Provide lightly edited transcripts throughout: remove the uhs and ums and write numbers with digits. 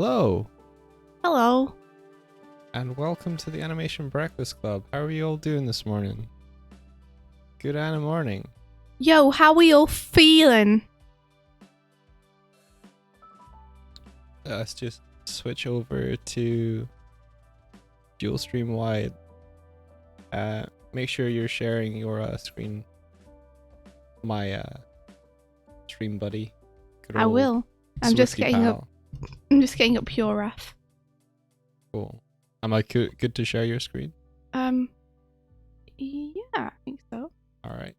Hello, Hello. and welcome to the Animation Breakfast Club. How are you all doing this morning? Good morning. Yo, how are you all feeling? Let's just switch over to dual stream wide. Make sure you're sharing your screen. My stream buddy. Good I old will. I'm just Swifty getting pal. up. I'm just getting up pure Raph. Cool. Am I good to share your screen? Yeah, I think so. All right.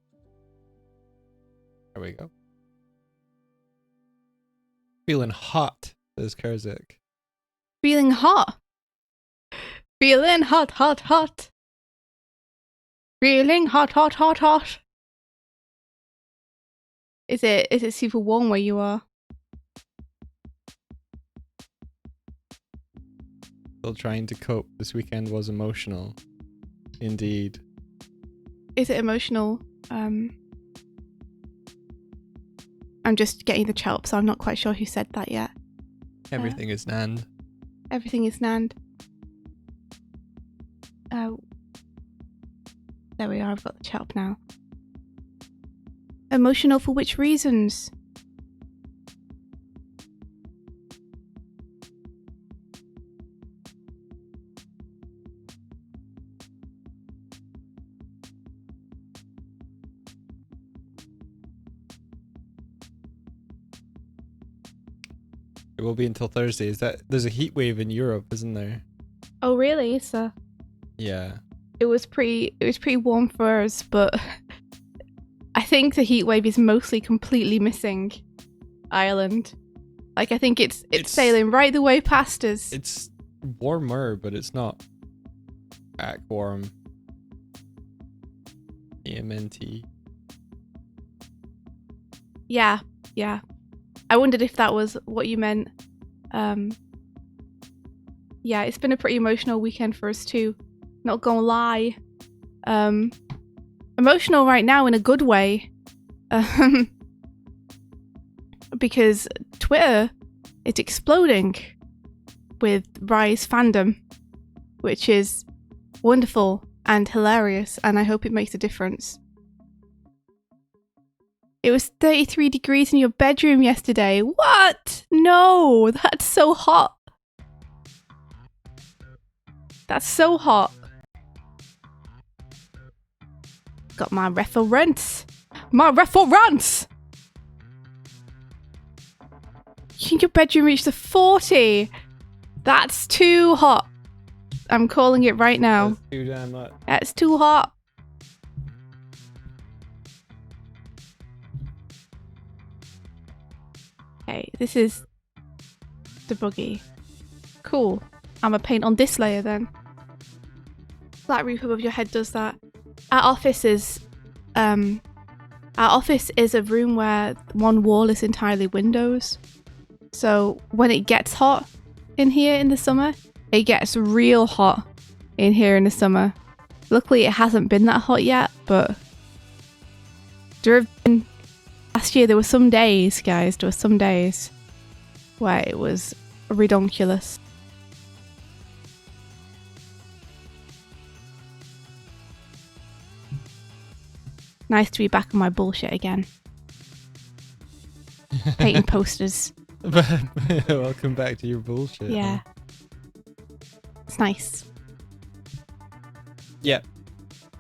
There we go. Feeling hot, says Karzik. Feeling hot. Feeling hot, hot, hot. Feeling hot, hot, hot, hot. Is it super warm where you are? Still trying to cope. This weekend was emotional. Indeed. Is it emotional? I'm just getting the chat up, so I'm not quite sure who said that yet. Everything is Nand. Everything is Nand. There we are, I've got the chat up now. Emotional for which reasons? It will be until Thursday. There's a heat wave in Europe, isn't there? Oh really? So Yeah. it was pretty warm for us, but I think the heat wave is mostly completely missing Ireland. Like I think it's sailing right the way past us. It's warmer, but it's not warm. TMNT. Yeah. I wondered if that was what you meant. Yeah, it's been a pretty emotional weekend for us too. Not gonna lie. Emotional right now in a good way. Because Twitter is exploding with Rise fandom, which is wonderful and hilarious, and I hope it makes a difference. It was 33 degrees in your bedroom yesterday. What? No, that's so hot. That's so hot. Got my reference. My reference! Your bedroom reached the 40. That's too hot. I'm calling it right now. That's too damn much. That's too hot. Okay, this is the buggy. Cool. I'm gonna paint on this layer then. Flat roof above your head does that. Our office is a room where one wall is entirely windows. So when it gets hot in here in the summer, it gets real hot in here in the summer. Luckily it hasn't been that hot yet, but last year there were some days, guys, where it was redonkulous. Nice to be back on my bullshit again. Painting posters. Welcome back to your bullshit. Yeah. It's nice. Yeah.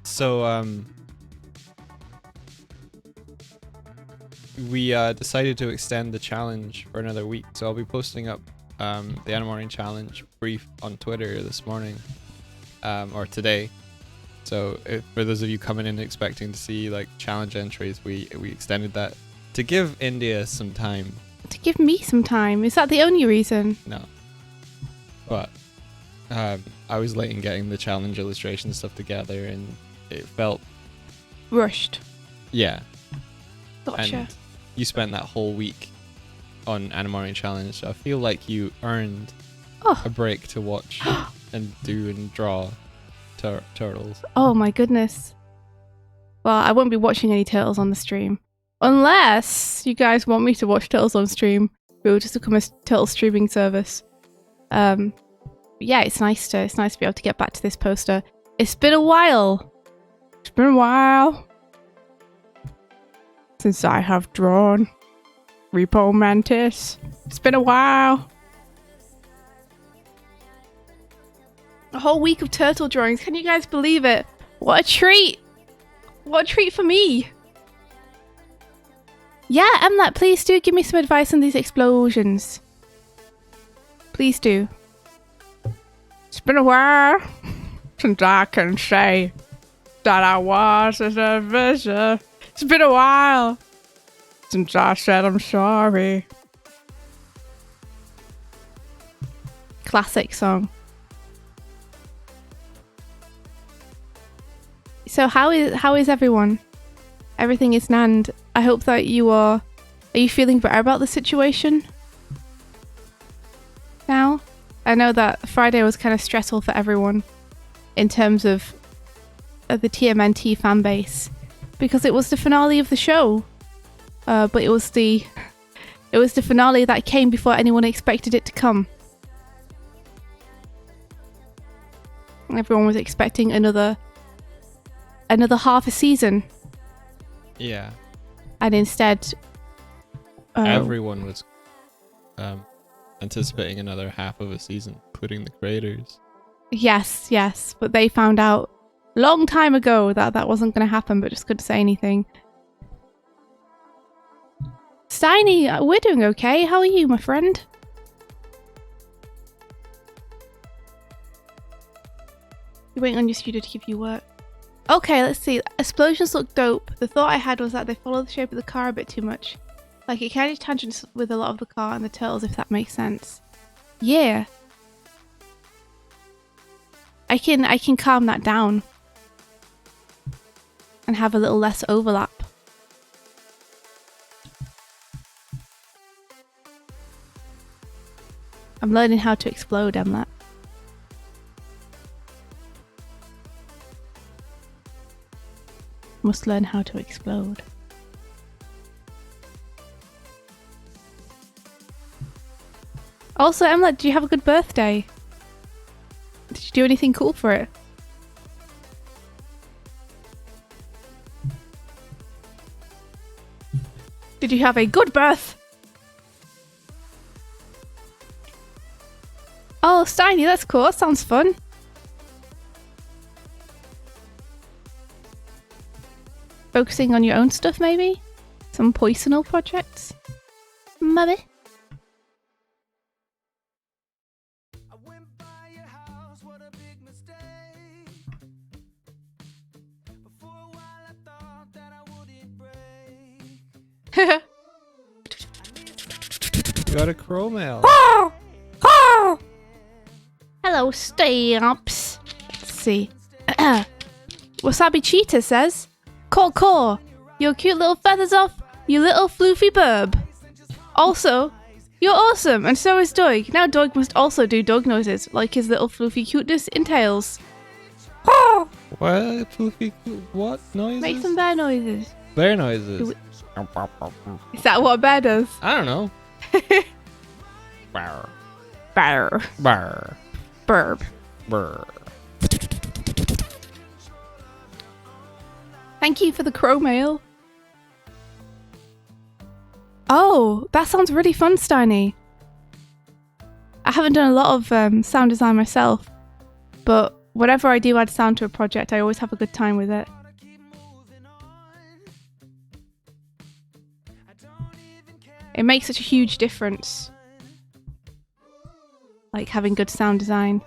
So we decided to extend the challenge for another week. So I'll be posting up the animorning challenge brief on Twitter this morning, or today. So for those of you coming in expecting to see like challenge entries, we extended that to give India some time. To give me some time. Is that the only reason? No. But I was late in getting the challenge illustration stuff together, and it felt Rushed. yeah. Gotcha. And you spent that whole week on animorning challenge, so I feel like you earned a break to watch and do and draw turtles. Oh my goodness. Well, I won't be watching any Turtles on the stream. Unless you guys want me to watch Turtles on stream. We will just become a Turtle streaming service. Yeah, it's nice to be able to get back to this poster. It's been a while. It's been a while since I have drawn Repo Mantis. It's been a while. A whole week of turtle drawings. Can you guys believe it? What a treat! What a treat for me! Yeah, Emlet, please do give me some advice on these explosions. Please do. It's been a while since I can say that I was as a visitor. It's been a while since I said I'm sorry. Classic song. So how is everyone? Everything is Nand. I hope that you are you feeling better about the situation now? I know that Friday was kind of stressful for everyone in terms of the TMNT fan base because it was the finale of the show. But it was the finale that came before anyone expected it to come. Everyone was expecting another half a season. Yeah. And instead everyone was anticipating another half of a season, including the creators. Yes, but they found out a long time ago that wasn't going to happen, but just couldn't say anything. Steiny, we're doing okay. How are you, my friend? You're waiting on your studio to give you work. Okay, let's see. Explosions look dope. The thought I had was that they follow the shape of the car a bit too much. Like it kind of tangents with a lot of the car and the turtles, if that makes sense. Yeah. I can calm that down. And have a little less overlap. I'm learning how to explode, Emlet. Must learn how to explode. Also, Emlet, did you have a good birthday? Did you do anything cool for it? Did you have a good birth? Oh, Steiny, that's cool. That sounds fun. Focusing on your own stuff, maybe? Some personal projects? Maybe? You got a crow mail. Oh! Oh! Hello, Stamps. Let's see. Wasabi Cheetah says, Caw, your cute little feathers off, you little floofy burb. Also, you're awesome, and so is Doig. Now Doig must also do dog noises, like his little floofy cuteness entails. Oh! What? Floofy? What noises? Make some bear noises. Bear noises. Is that what a bear does? I don't know. Barr. Bear. Barr. Burb. Burr. Thank you for the crow mail. Oh, that sounds really fun, Steiny. I haven't done a lot of sound design myself, but whenever I do add sound to a project, I always have a good time with it. It makes such a huge difference, like having good sound design.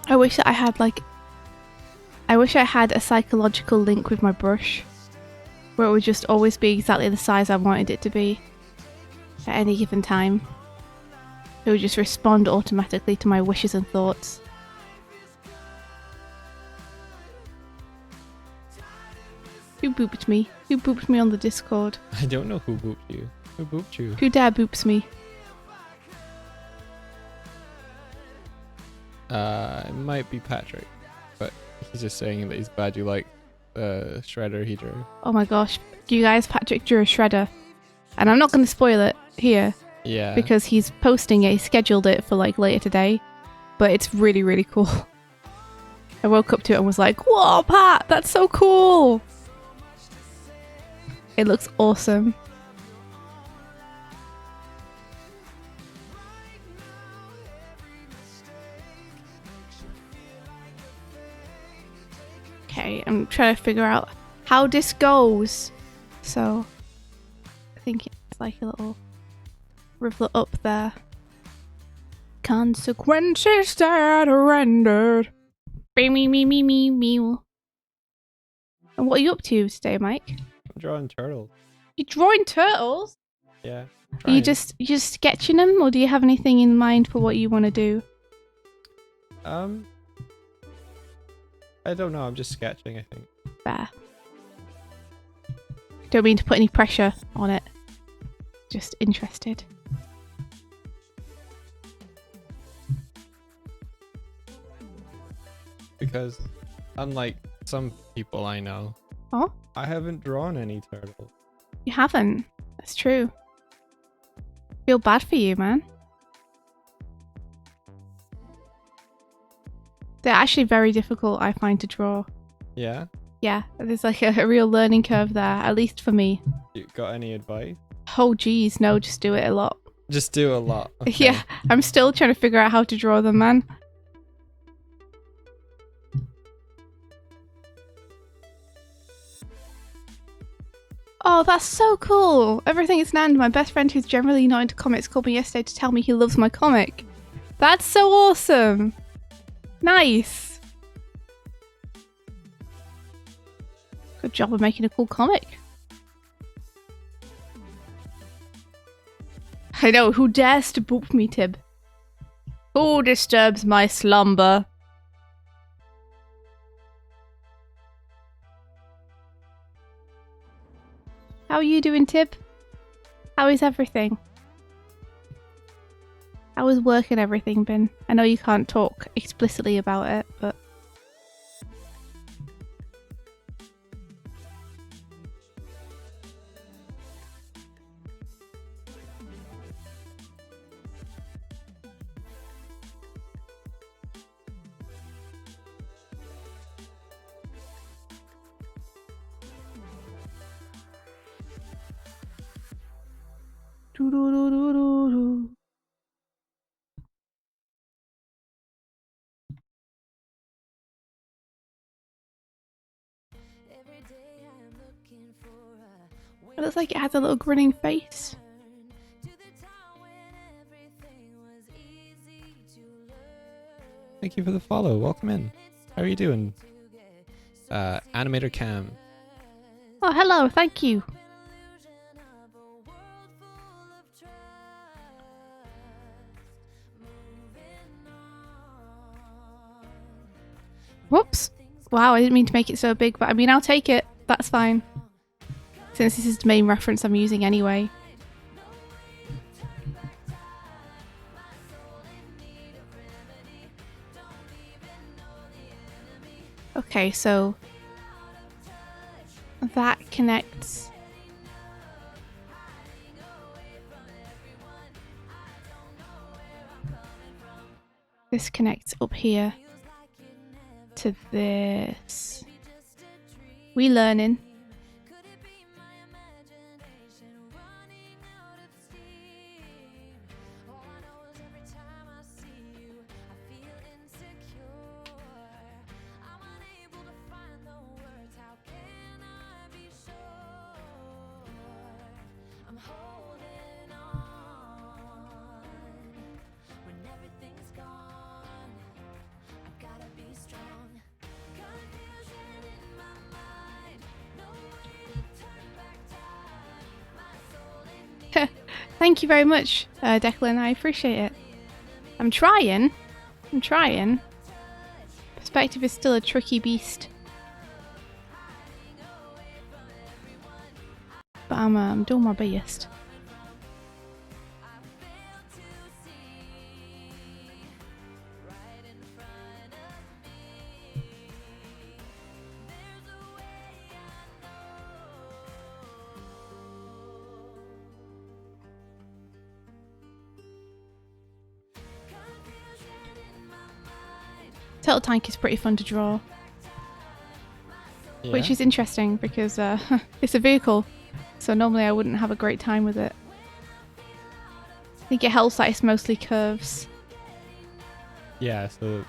I wish that I had a psychological link with my brush, where it would just always be exactly the size I wanted it to be at any given time. It would just respond automatically to my wishes and thoughts. Who booped me? Who booped me on the Discord? I don't know who booped you. Who booped you? Who dare boops me? It might be Patrick, but he's just saying that he's glad you like the shredder he drew. Oh my gosh. You guys, Patrick drew a shredder. And I'm not going to spoil it here. Yeah. Because he's posting it. He scheduled it for like later today. But it's really, really cool. I woke up to it and was like, whoa, Pat, that's so cool. It looks awesome. Okay, I'm trying to figure out how this goes. So, I think it's like a little rivulet up there. Consequences that are rendered. Me. And what are you up to today, Mike? I'm drawing turtles. You're drawing turtles? Yeah. Are you just sketching them, or do you have anything in mind for what you want to do? I don't know. I'm just sketching, I think. Fair. Don't mean to put any pressure on it. Just interested. Because unlike some people I know, Oh? I haven't drawn any turtles. You haven't. That's true. Feel bad for you, man. They're actually very difficult, I find, to draw. Yeah? Yeah, there's like a real learning curve there, at least for me. You got any advice? Oh geez, no, just do it a lot. Just do a lot. Okay. Yeah, I'm still trying to figure out how to draw them, man. Oh, that's so cool. Everything is Nand, my best friend who's generally not into comics, called me yesterday to tell me he loves my comic. That's so awesome. Nice. Good job of making a cool comic. I know, who dares to boop me, Tib? Who disturbs my slumber? How are you doing, Tib? How is everything? How is work and everything been? I know you can't talk explicitly about it, but... Doo-doo-doo-doo-doo-doo. It looks like it has a little grinning face. Thank you for the follow. Welcome in. How are you doing? Animator Cam. Oh, hello, thank you. Whoops. Wow, I didn't mean to make it so big, but I mean, I'll take it. That's fine. Since this is the main reference I'm using anyway. Okay, so that connects. This connects up here to this. We learning. Thank you very much, Declan. I appreciate it. I'm trying. Perspective is still a tricky beast. I'm doing my best. Turtle Tank is pretty fun to draw. Yeah. Which is interesting because it's a vehicle, so normally I wouldn't have a great time with it. I think it helps that it's mostly curves. Yeah, so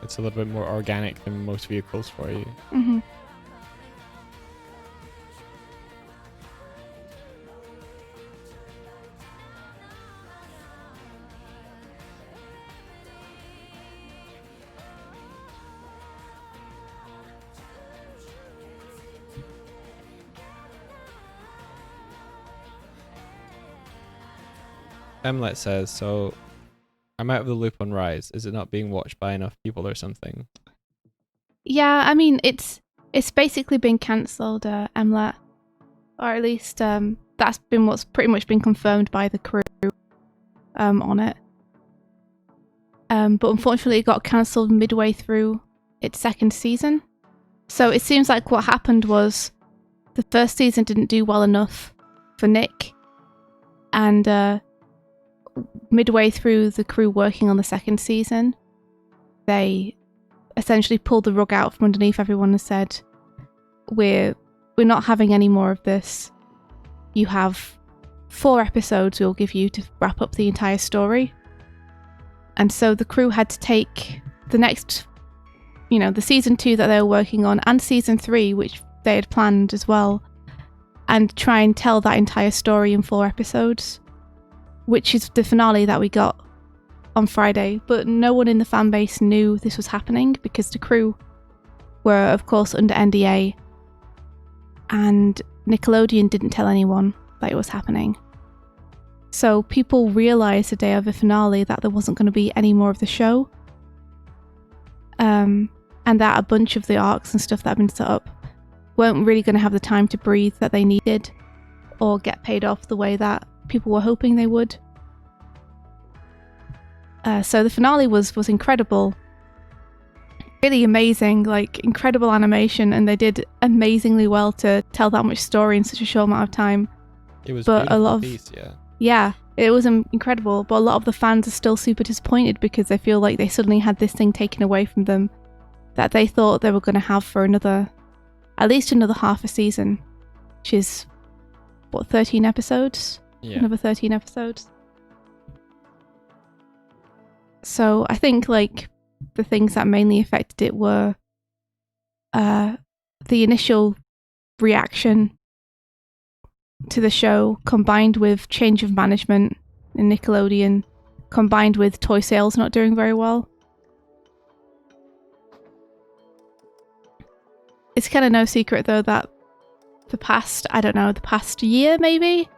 it's a little bit more organic than most vehicles for you. Mm-hmm. Emlet says, so I'm out of the loop on Rise. Is it not being watched by enough people or something? Yeah, I mean, it's basically been cancelled, Emlet. Or at least that's been what's pretty much been confirmed by the crew on it. But unfortunately it got cancelled midway through its second season. So it seems like what happened was the first season didn't do well enough for Nick. And midway through the crew working on the second season, they essentially pulled the rug out from underneath everyone and said, we're not having any more of this. You have 4 episodes we'll give you to wrap up the entire story. And so the crew had to take the next, the season 2 that they were working on and season 3, which they had planned as well, and try and tell that entire story in 4 episodes, which is the finale that we got on Friday. But no one in the fan base knew this was happening because the crew were, of course, under NDA, and Nickelodeon didn't tell anyone that it was happening. So people realised the day of the finale that there wasn't going to be any more of the show, and that a bunch of the arcs and stuff that had been set up weren't really going to have the time to breathe that they needed or get paid off the way that people were hoping they would. So the finale was incredible. Really amazing, incredible animation, and they did amazingly well to tell that much story in such a short amount of time. It was but a lot of piece, yeah. Yeah, it was incredible, but a lot of the fans are still super disappointed because they feel like they suddenly had this thing taken away from them that they thought they were going to have for at least another half a season, which is, 13 episodes? Yeah. Another 13 episodes. So I think, the things that mainly affected it were the initial reaction to the show, combined with change of management in Nickelodeon, combined with toy sales not doing very well. It's kind of no secret, though, that the past year, maybe,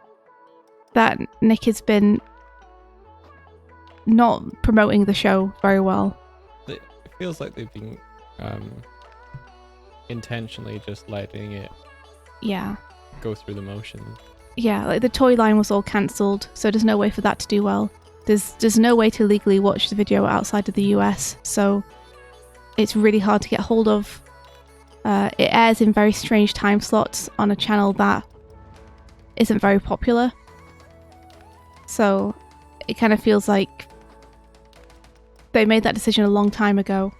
that Nick has been not promoting the show very well. It feels like they've been intentionally just letting it go through the motions. Yeah, the toy line was all cancelled, so there's no way for that to do well. There's no way to legally watch the video outside of the US, so it's really hard to get hold of. It airs in very strange time slots on a channel that isn't very popular. So it kind of feels like they made that decision a long time ago,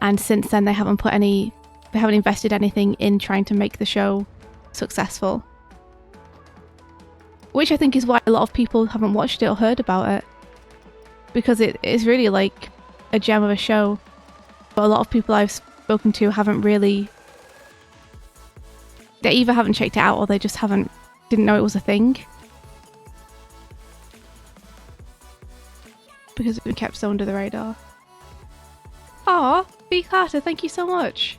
and since then they haven't invested anything in trying to make the show successful. Which I think is why a lot of people haven't watched it or heard about it, because it is really like a gem of a show. But a lot of people I've spoken to they either haven't checked it out or they just didn't know it was a thing, because it's been kept so under the radar. Aw, B. Carter, thank you so much.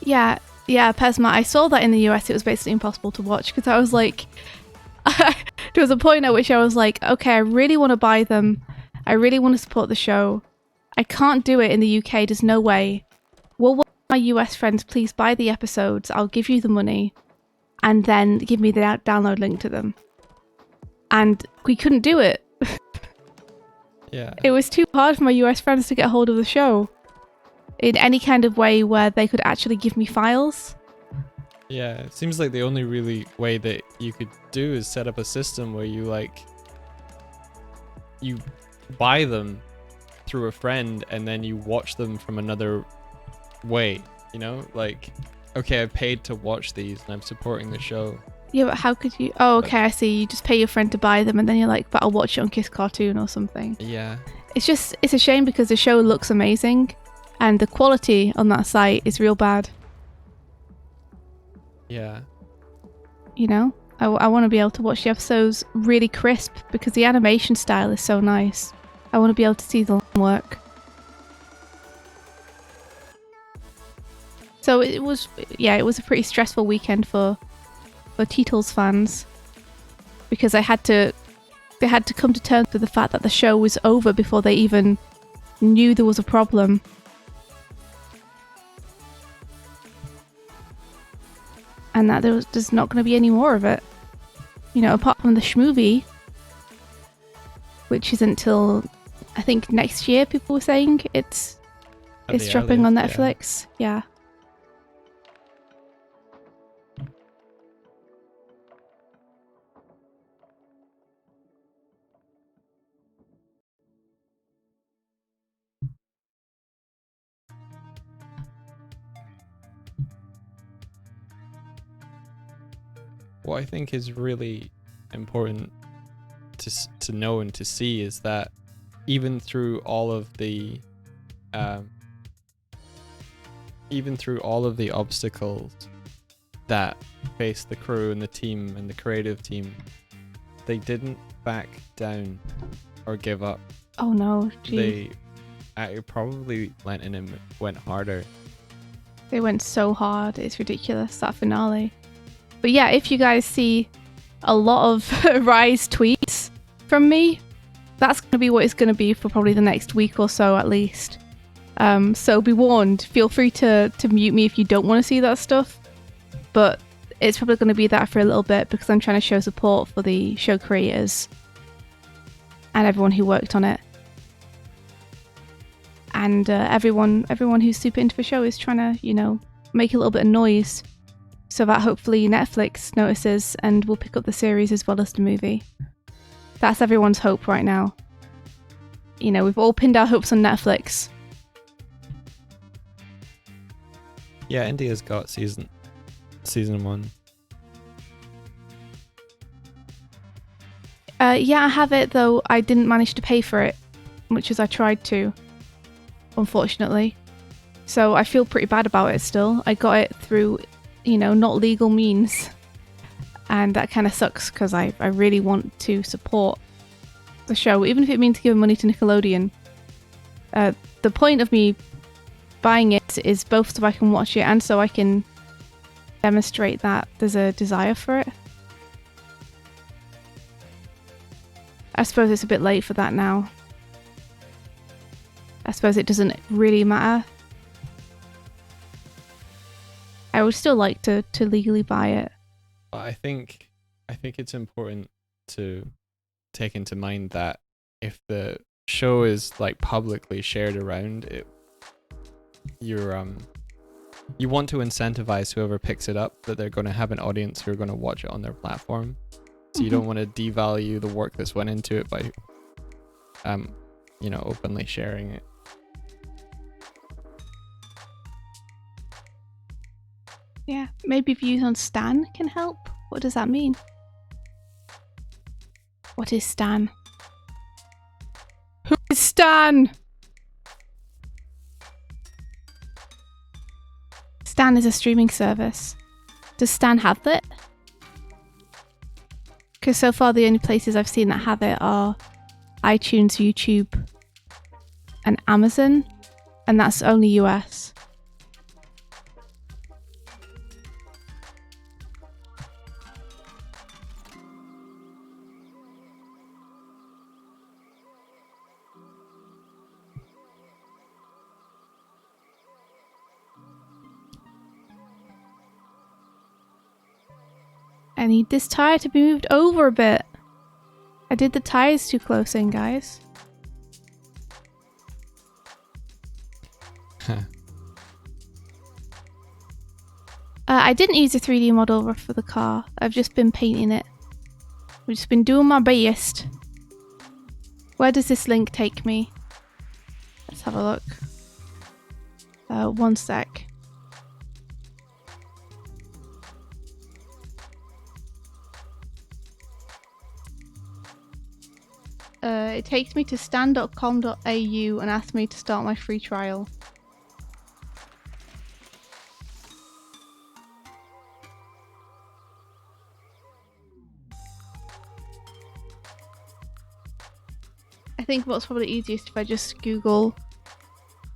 Yeah, Pesma, I saw that in the US it was basically impossible to watch, because I was like, there was a point at which I was like, okay, I really want to buy them, I really want to support the show, I can't do it in the UK. There's no way. Well, one of my US friends, please buy the episodes. I'll give you the money. And then give me the download link to them. And we couldn't do it. Yeah. It was too hard for my US friends to get hold of the show in any kind of way where they could actually give me files. Yeah, it seems like the only really way that you could do is set up a system where you buy them through a friend and then you watch them from another way, you know? Like, okay, I paid to watch these and I'm supporting the show. Yeah, but how could you? Oh, okay, I see. You just pay your friend to buy them and then you're like, but I'll watch it on Kiss Cartoon or something. Yeah. It's a shame because the show looks amazing and the quality on that site is real bad. Yeah. You know? I want to be able to watch the episodes really crisp because the animation style is so nice. I want to be able to see the work. So it was a pretty stressful weekend for Turtles fans because they had to come to terms with the fact that the show was over before they even knew there was a problem. And that there's not going to be any more of it. You know, apart from the schmovie, which isn't till I think next year. People were saying it's dropping on Netflix. Yeah. What I think is really important to know and to see is that even through all of the obstacles that faced the crew and the team and the creative team, they didn't back down or give up. Oh no, gee. They probably went in and went harder. They went so hard, it's ridiculous, that finale. But yeah, if you guys see a lot of Rise tweets from me, that's going to be what it's going to be for probably the next week or so at least. So be warned, feel free to mute me if you don't want to see that stuff. But it's probably going to be that for a little bit because I'm trying to show support for the show creators and everyone who worked on it. And everyone who's super into the show is trying to, you know, make a little bit of noise so that hopefully Netflix notices and will pick up the series as well as the movie. That's everyone's hope right now. You know, we've all pinned our hopes on Netflix. Yeah, India's got season 1. Yeah, I have it, though I didn't manage to pay for it, much as I tried to, unfortunately. So I feel pretty bad about it still. I got it through, you know, not legal means. And that kind of sucks because I really want to support the show, even if it means giving money to Nickelodeon. The point of me buying it is both so I can watch it and so I can demonstrate that there's a desire for it. I suppose it's a bit late for that now. I suppose it doesn't really matter. I would still like to legally buy it. I think it's important to take into mind that if the show is like publicly shared around it, you want to incentivize whoever picks it up that they're going to have an audience who are going to watch it on their platform. So you don't want to devalue the work that's went into it by you know, openly sharing it. Yeah, maybe views on Stan can help. What does that mean? What is Stan? Who is Stan? Stan is a streaming service. Does Stan have that? Because so far the only places I've seen that have it are iTunes, YouTube, and Amazon, and that's only US. I need this tire to be moved over a bit. I did the tires too close in, guys. I didn't use a 3D model for the car. I've just been painting it. I've just been doing my best. Where does this link take me? Let's have a look. One sec. It takes me to stan.com.au and asks me to start my free trial. I think what's probably easiest if I just Google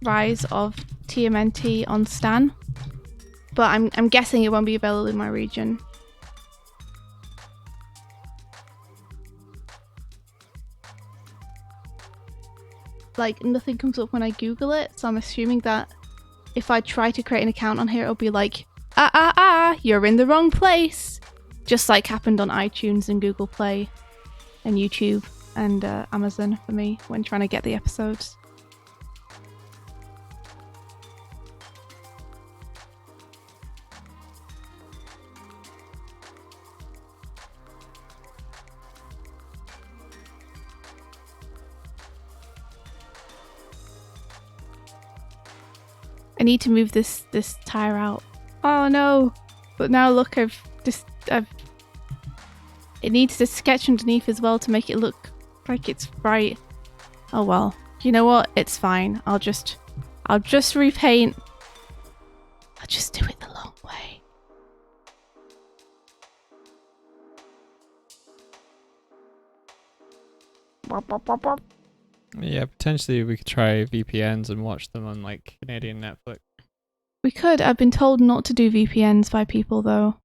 Rise of TMNT on Stan, but I'm guessing it won't be available in my region. Like, nothing comes up when I Google it, so I'm assuming that if I try to create an account on here, it'll be like, you're in the wrong place, just like happened on iTunes and Google Play and YouTube and Amazon for me when trying to get the episodes. I need to move this tire out. Oh no! But now look, I've it needs a sketch underneath as well to make it look like it's bright. Oh well. You know what? It's fine. I'll just repaint. I'll just do it the long way. Yeah, potentially we could try VPNs and watch them on like Canadian Netflix. We could. I've been told not to do VPNs by people though.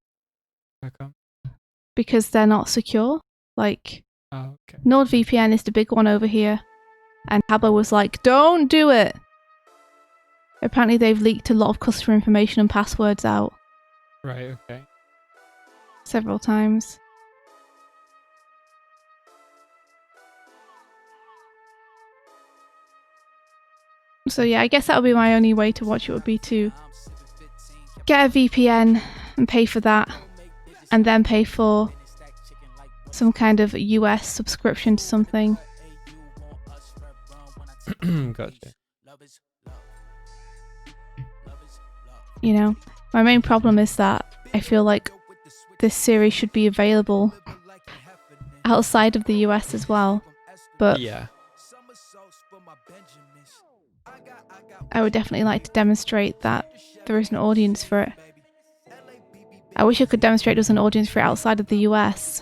How come? Because they're not secure. Like, oh, okay. NordVPN is the big one over here. And Habbo was like, don't do it! Apparently they've leaked a lot of customer information and passwords out. Right, okay. Several times. So yeah, I guess that would be my only way to watch it, would be to get a VPN and pay for that, and then pay for some kind of US subscription to something. Gotcha. You know, my main problem is that I feel like this series should be available outside of the US as well, but yeah. I would definitely like to demonstrate that there is an audience for it. I wish I could demonstrate there's an audience for it outside of the US.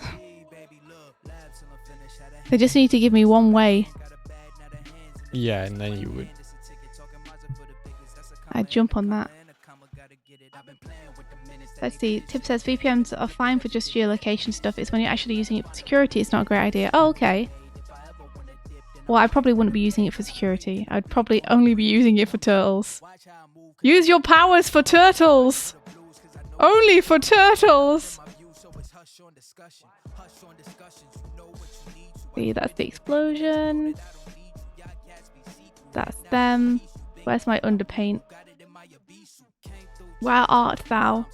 They just need to give me one way. Yeah, and then you would. I'd jump on that. Let's see. Tip says VPNs are fine for just geolocation stuff. It's when you're actually using it for security, it's not a great idea. Oh, okay. Well, I probably wouldn't be using it for security. I'd probably only be using it for turtles. Use your powers for turtles! Only for turtles! See, that's the explosion. That's them. Where's my underpaint? Where art thou?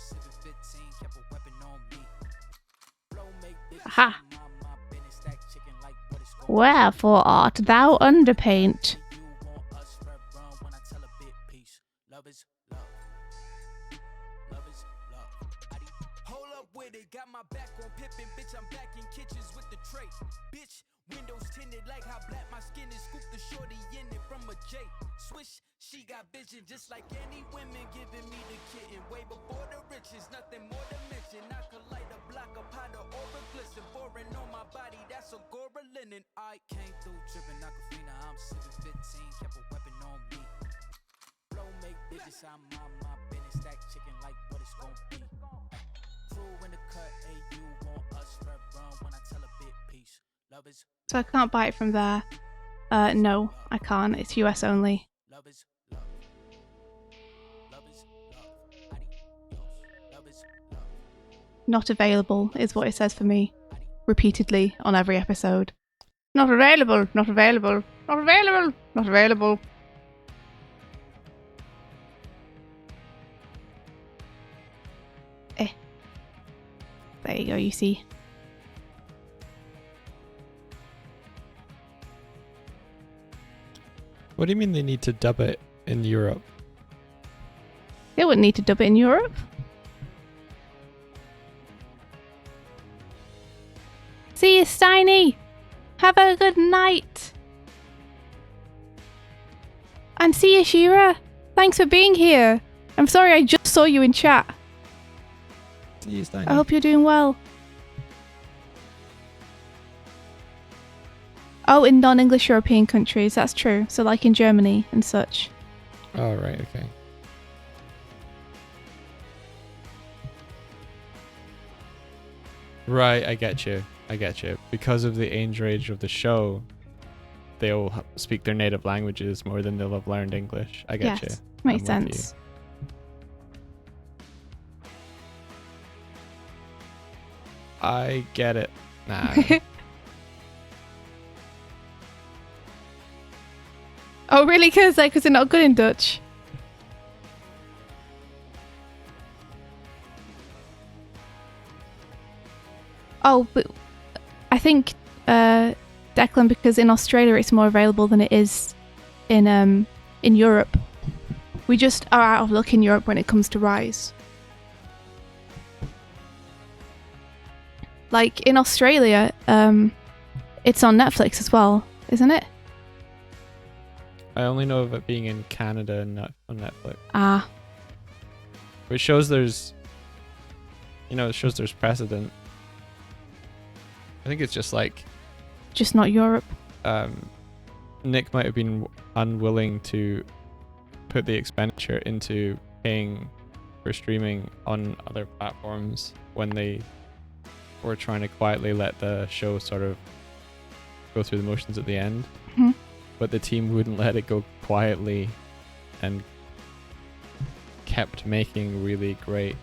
Aha! Wherefore art thou underpaint? Got my back on pippin', bitch, I'm back in kitchens with the tray. Bitch, windows tinted like how black my skin is. Scoop the shorty in it from a J. Swish, she got vision just like any women giving me the kitten. Way before the riches, nothing more to mention. I could light a block of powder or a glisten. Foreign on my body, that's a Gora linen. I came through trippin' Aquafina, I'm 715, kept a weapon on me. Blow make bitches, I'm on my business, stack chicken like what it's gon' be. So I can't buy it from there. No, I can't. It's US only. Not available is what it says for me repeatedly on every episode. Not available, not available, not available, not available. There you go, you see. What do you mean they need to dub it in Europe? They wouldn't need to dub it in Europe. See you, Steiny! Have a good night! And see you, Shira! Thanks for being here! I'm sorry I just saw you in chat. See you, Steiny. I hope you're doing well. Oh, in non-English European countries, that's true. So like in Germany and such. Oh, right, okay. Right, I get you. I get you. Because of the age range of the show, they'll speak their native languages more than they'll have learned English. I get you. Makes sense. I get it. Nah. Oh, really? Because they're not good in Dutch. Oh, but I think Declan, because in Australia it's more available than it is in Europe. We just are out of luck in Europe when it comes to Rise. Like in Australia, it's on Netflix as well, isn't it? I only know of it being in Canada and not on Netflix. Ah. Which shows there's, it shows there's precedent. I think it's just like... Just not Europe. Nick might have been unwilling to put the expenditure into paying for streaming on other platforms when they were trying to quietly let the show sort of go through the motions at the end. Mm-hmm. But the team wouldn't let it go quietly and kept making really great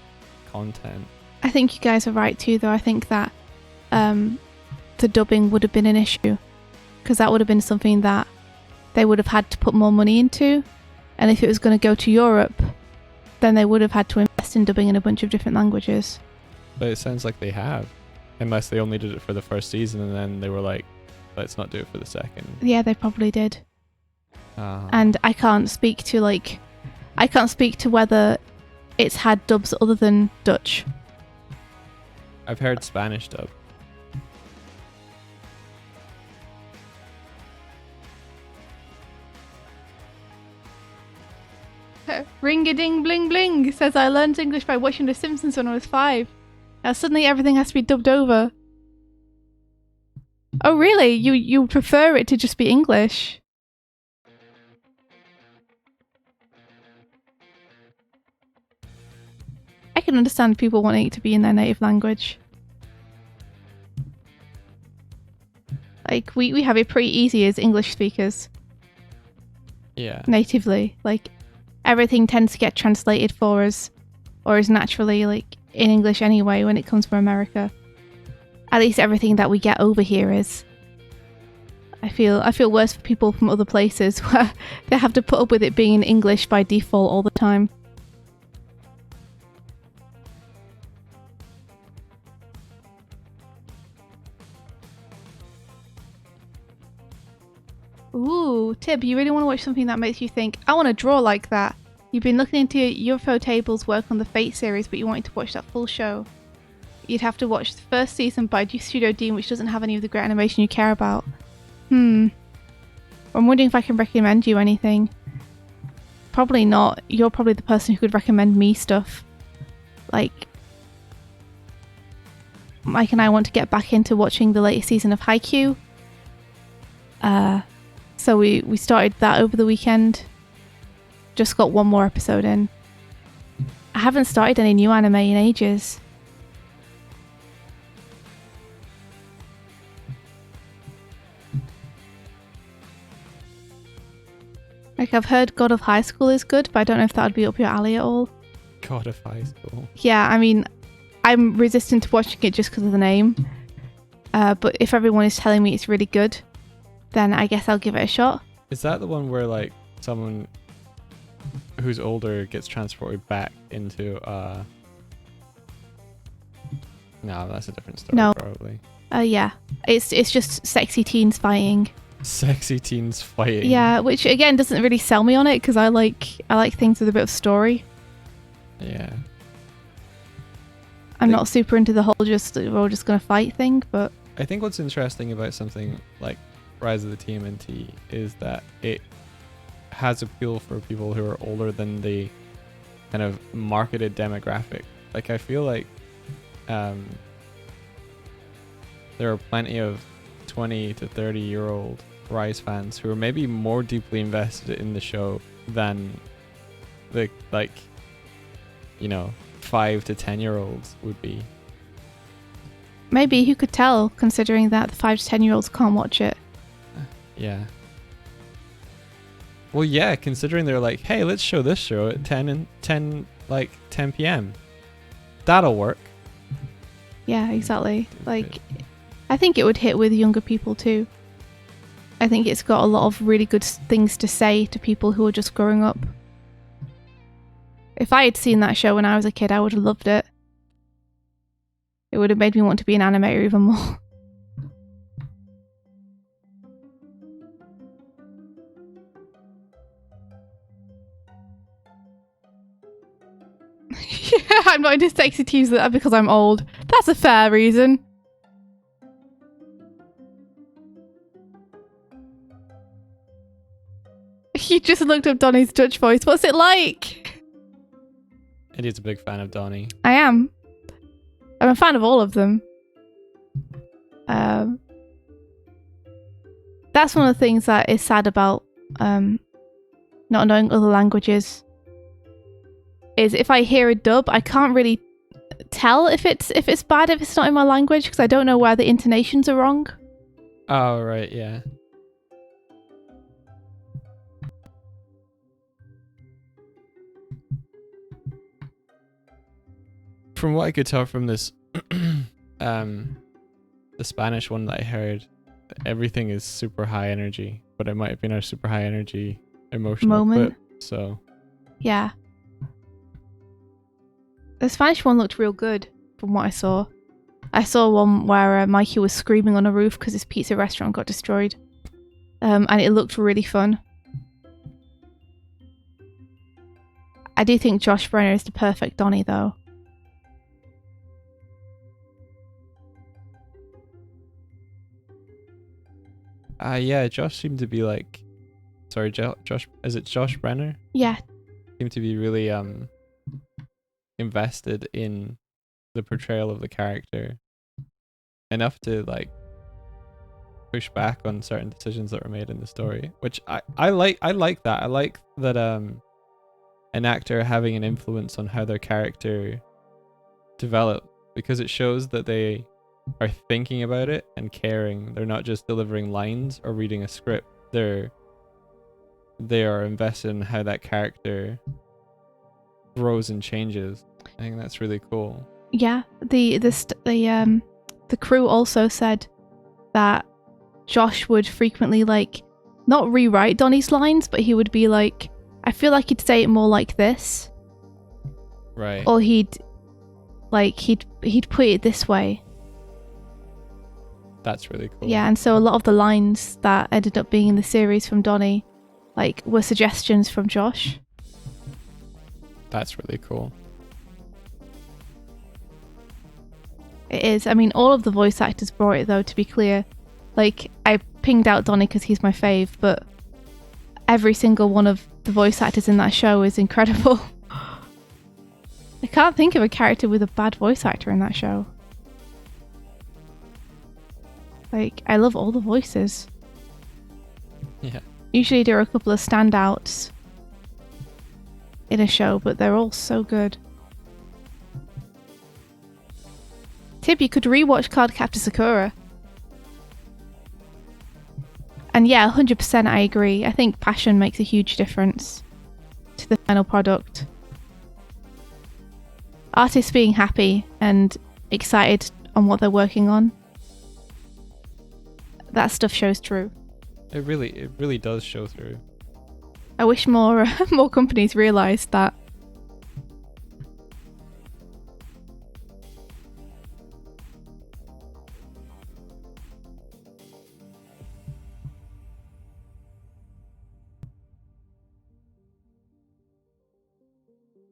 content. I think you guys are right too, though. I think that the dubbing would have been an issue because that would have been something that they would have had to put more money into. And if it was going to go to Europe, then they would have had to invest in dubbing in a bunch of different languages. But it sounds like they have. Unless they only did it for the first season and then they were like, let's not do it for the second. Yeah, they probably did. And I can't speak to whether it's had dubs other than Dutch. I've heard Spanish dub. Ring-a-ding bling bling says I learned English by watching The Simpsons when I was 5. Now suddenly everything has to be dubbed over. Oh really? You prefer it to just be English? I can understand people wanting it to be in their native language. Like, we have it pretty easy as English speakers. Yeah. Natively. Like, everything tends to get translated for us, or is naturally, like, in English anyway when it comes from America. At least everything that we get over here is. I feel worse for people from other places where they have to put up with it being in English by default all the time. Ooh, Tib, you really want to watch something that makes you think, I want to draw like that. You've been looking into UFO Table's work on the Fate series, but you wanted to watch that full show. You'd have to watch the first season by Studio Dean, which doesn't have any of the great animation you care about. I'm wondering if I can recommend you anything. Probably not. You're probably the person who could recommend me stuff. Like, Mike and I want to get back into watching the latest season of Haikyuu. So we started that over the weekend. Just got one more episode in. I haven't started any new anime in ages. Like, I've heard God of High School is good, but I don't know if that would be up your alley at all. God of High School. Yeah, I mean, I'm resistant to watching it just because of the name. But if everyone is telling me it's really good, then I guess I'll give it a shot. Is that the one where like someone who's older gets transported back into No, that's a different story. No. Probably. Yeah. It's just sexy teens fighting. Sexy teens fighting. Yeah, which again doesn't really sell me on it because I like things with a bit of story. Yeah. I'm not super into the whole we're all just gonna fight thing, but I think what's interesting about something like Rise of the TMNT is that it has appeal for people who are older than the kind of marketed demographic. Like I feel like there are plenty of 20 to 30-year-old Rise fans who are maybe more deeply invested in the show than the 5 to 10-year-olds would be. maybe who could tell, considering that the 5 to 10-year-olds can't watch it. Yeah. Well, yeah, considering they're like, hey, let's show this show at 10 p.m. That'll work. Yeah, exactly. Like, I think it would hit with younger people too. I think it's got a lot of really good things to say to people who are just growing up. If I had seen that show when I was a kid, I would have loved it. It would have made me want to be an animator even more. Yeah, I'm not into sexy teens because I'm old. That's a fair reason. You just looked up Donnie's Dutch voice. What's it like? Eddie's a big fan of Donnie. I am. I'm a fan of all of them. That's one of the things that is sad about not knowing other languages. Is if I hear a dub, I can't really tell if it's bad if it's not in my language because I don't know where the intonations are wrong. Oh, right, yeah. From what I could tell from this, the Spanish one that I heard, everything is super high energy, but it might have been a super high energy emotional Moment. clip, so... Yeah. The Spanish one looked real good from what I saw. I saw one where Mikey was screaming on a roof because his pizza restaurant got destroyed. And it looked really fun. I do think Josh Brenner is the perfect Donnie though. Yeah, Josh seemed to be like... Sorry, Josh... Is it Josh Brenner? Yeah. Seemed to be really invested in the portrayal of the character. Enough to like push back on certain decisions that were made in the story. Which I like that. I like that an actor having an influence on how their character develop. Because it shows that they are thinking about it and caring. They're not just delivering lines or reading a script. They are invested in how that character grows and changes. I think that's really cool. Yeah, the crew also said that Josh would frequently like not rewrite Donnie's lines, but he would be like, I feel like he'd say it more like this. Right. Or he'd put it this way. That's really cool. Yeah, and so a lot of the lines that ended up being in the series from Donnie like were suggestions from Josh. That's really cool. It is. I mean, all of the voice actors brought it though, to be clear. Like, I pinged out Donnie because he's my fave, but every single one of the voice actors in that show is incredible. I can't think of a character with a bad voice actor in that show. Like, I love all the voices. Yeah. Usually there are a couple of standouts in a show, but they're all so good. Tip, you could rewatch Cardcaptor Sakura. And yeah, 100% I agree. I think passion makes a huge difference to the final product. artists being happy and excited on what they're working on, that stuff shows through. It really does show through. I wish more more companies realised that.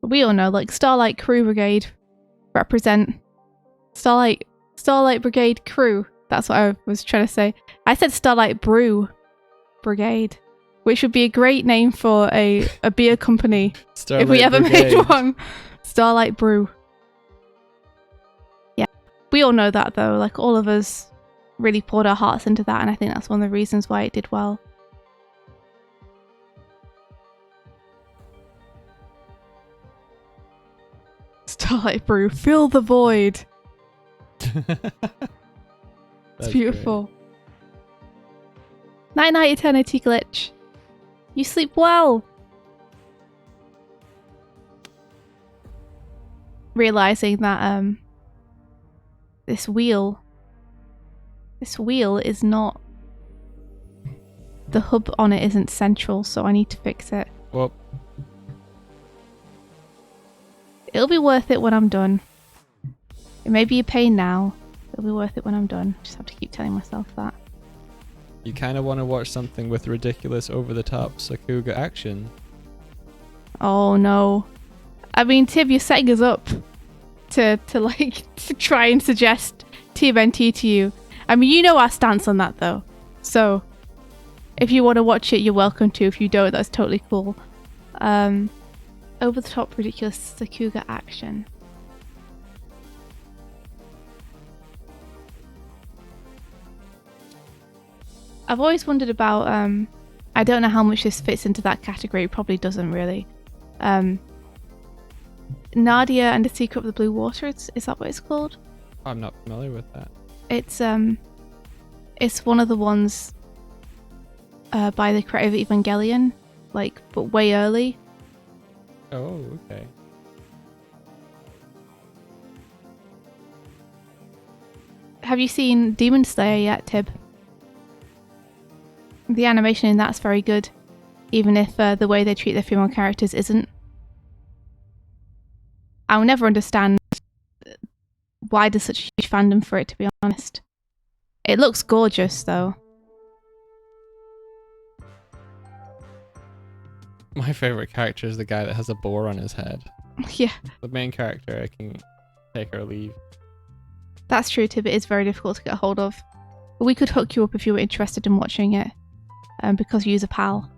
We all know, like, Starlight Crew Brigade represent Starlight Brigade Crew. That's what I was trying to say. I said Starlight Brew Brigade, which would be a great name for a beer company if we ever made one. Starlight Brew. Yeah, we all know that though. Like, all of us really poured our hearts into that, and I think that's one of the reasons why it did well. Starlight Brew, fill the void. It's beautiful. Night night, Eternity Glitch. You sleep well. Realizing that this wheel is not, the hub on it isn't central, so I need to fix it. Well, it'll be worth it when I'm done. It may be a pain now. It'll be worth it when I'm done. Just have to keep telling myself that. you kind of want to watch something with ridiculous, over-the-top Sakuga action. Oh no. I mean, Tib, you're setting us up to try and suggest TMNT to you. I mean, you know our stance on that though. So, if you want to watch it, you're welcome to. If you don't, that's totally cool. Over the top, ridiculous Sakuga action. I've always wondered about, I don't know how much this fits into that category, it probably doesn't really. Nadia and the Secret of the Blue Water, is that what it's called? I'm not familiar with that. It's one of the ones by the creator of Evangelion, like, but way early. Oh, okay. Have you seen Demon Slayer yet, Tib? The animation in that's very good, even if the way they treat their female characters isn't. I'll never understand why there's such a huge fandom for it, to be honest. It looks gorgeous, though. My favorite character is the guy that has a boar on his head. Yeah. The main character, I can take or leave. That's true, Tib. It is very difficult to get a hold of. But we could hook you up if you were interested in watching it, because you use a pal.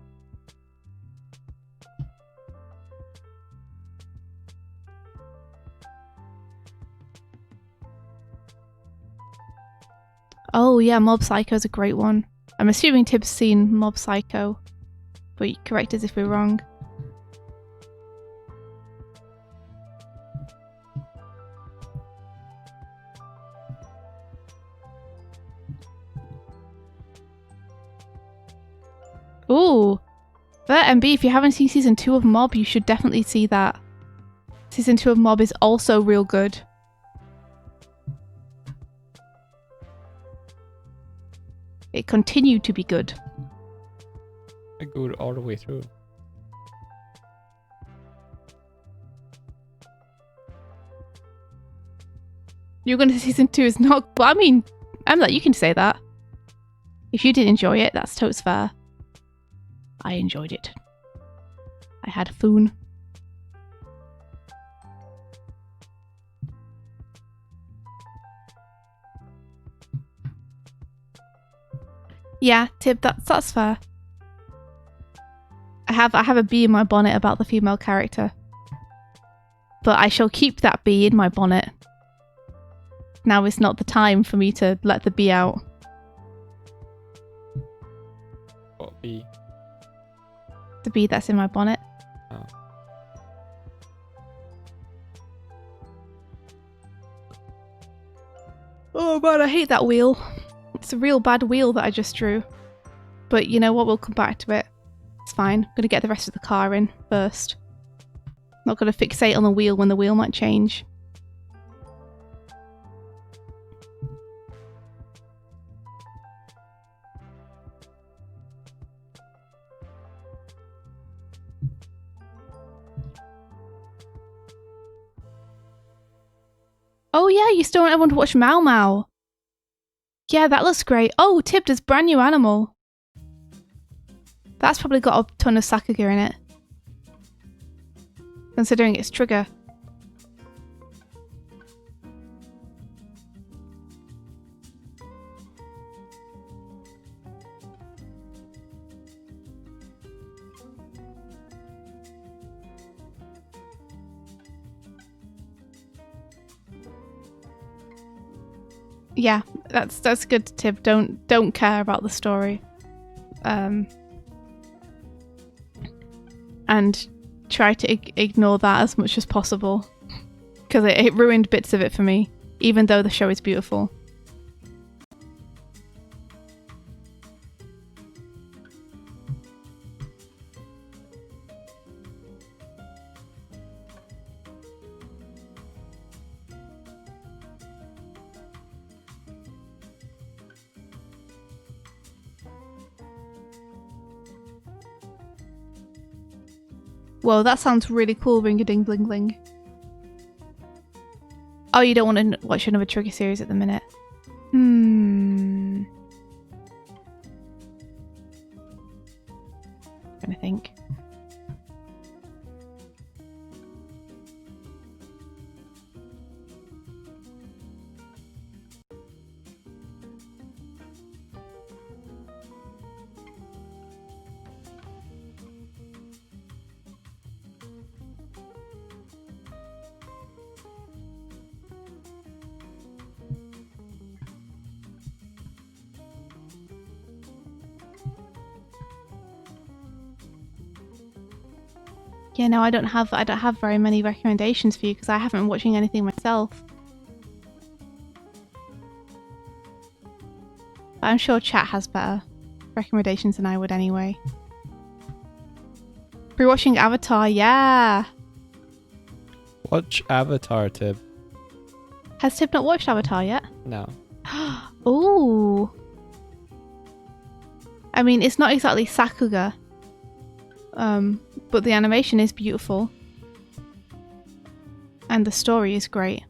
Oh yeah, Mob Psycho is a great one. I'm assuming Tib's seen Mob Psycho, but correct us if we're wrong. Ooh, Vert MB, if you haven't seen season 2 of Mob, you should definitely see that. Season 2 of Mob is also real good. It continued to be good. I go all the way through. You're going to season 2 is not... Well, I mean, you can say that. If you didn't enjoy it, that's totes fair. I enjoyed it. I had foon. Yeah, Tib, that's fair. I have a bee in my bonnet about the female character. But I shall keep that bee in my bonnet. Now is not the time for me to let the bee out. What bee? The bee that's in my bonnet. Oh. Oh man, I hate that wheel. It's a real bad wheel that I just drew. But you know what, we'll come back to it. It's fine. I'm going to get the rest of the car in first. Not going to fixate on the wheel when the wheel might change. Oh yeah, you still want everyone to watch Mau Mau. Yeah, that looks great. Oh, Tib, there's brand new animal. That's probably got a ton of Sakuga in it. Considering it's Trigger. Yeah, that's good tip. Don't care about the story. And try to ignore that as much as possible. Because it ruined bits of it for me, even though the show is beautiful. Whoa, that sounds really cool, Ring-a-Ding Bling Bling. Oh, you don't want to watch another Trigger series at the minute? Trying to think. Yeah, no, I don't have very many recommendations for you because I haven't been watching anything myself. But I'm sure chat has better recommendations than I would anyway. Rewatching Avatar, yeah. Watch Avatar, Tib. Has Tib not watched Avatar yet? No. Ooh. I mean, it's not exactly Sakuga. But the animation is beautiful. And the story is great.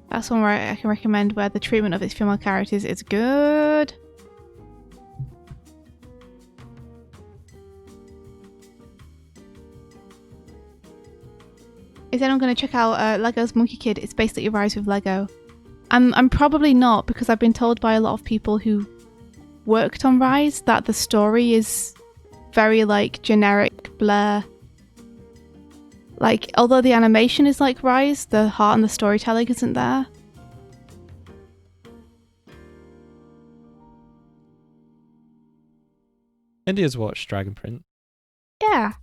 That's one where I can recommend where the treatment of its female characters is good. Is anyone going to check out Lego's Monkey Kid? It's basically Rise with Lego. I'm probably not, because I've been told by a lot of people who worked on Rise that the story is very like generic blur. Like, although the animation is like Rise, the heart and the storytelling isn't there. India's watched Dragon Prince. Yeah.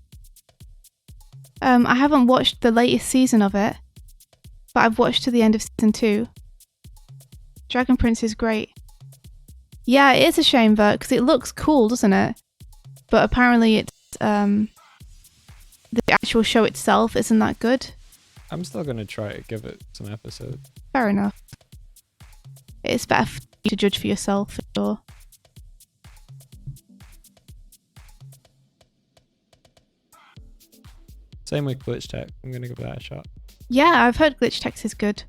I haven't watched the latest season of it, but I've watched to the end of season 2. Dragon Prince is great. Yeah, it is a shame though, because it looks cool, doesn't it? But apparently it's the actual show itself isn't that good. I'm still gonna try to give it some episodes. Fair enough. It's better for you to judge for yourself, for sure. Same with Glitch Tech. I'm gonna give that a shot. Yeah, I've heard Glitch Text is good.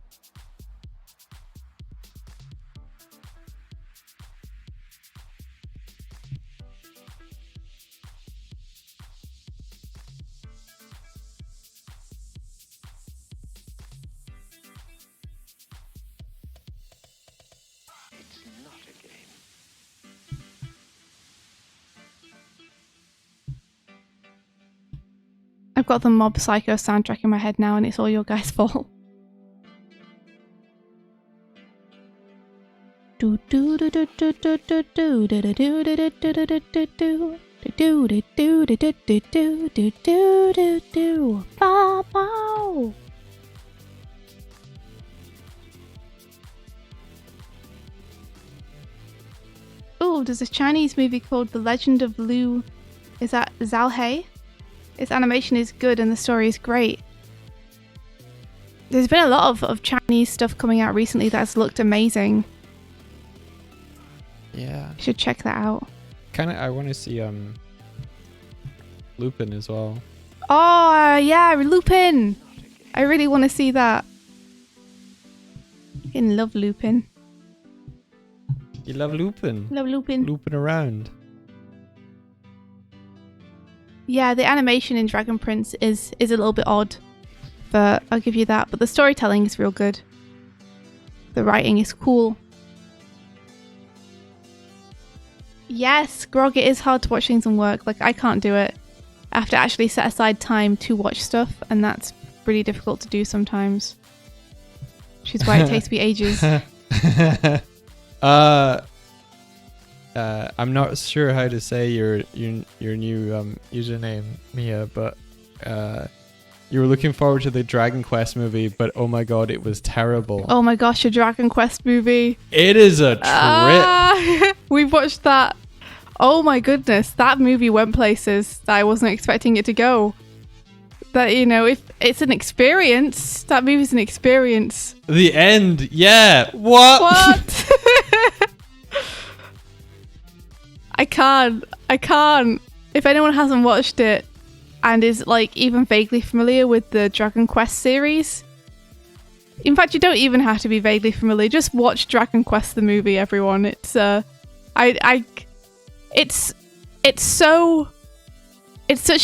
I've got the Mob Psycho soundtrack in my head now and it's all your guys' fault. Oh, there's a Chinese movie called The Legend of Liu. Is that Zhao He? Its animation is good and the story is great. There's been a lot of Chinese stuff coming out recently that's looked amazing. Yeah. You should check that out. I want to see Lupin as well. Oh, yeah, Lupin. I really want to see that. I love Lupin. You love Lupin? Love Lupin. Lupin around. Yeah, the animation in Dragon Prince is a little bit odd, but I'll give you that. But the storytelling is real good. The writing is cool. Yes, Grog, it is hard to watch things and work. Like, I can't do it. I have to actually set aside time to watch stuff, and that's really difficult to do sometimes. Which is why it takes me ages. I'm not sure how to say your new username, Mia, but you were looking forward to the Dragon Quest movie, but oh my god, it was terrible. Oh my gosh, a Dragon Quest movie. It is a trip. We watched that. Oh my goodness, that movie went places that I wasn't expecting it to go. That, you know, if it's an experience, that movie's an experience. The end, yeah. What? I can't. If anyone hasn't watched it and is like even vaguely familiar with the Dragon Quest series, in fact, you don't even have to be vaguely familiar. Just watch Dragon Quest the movie, everyone. It's such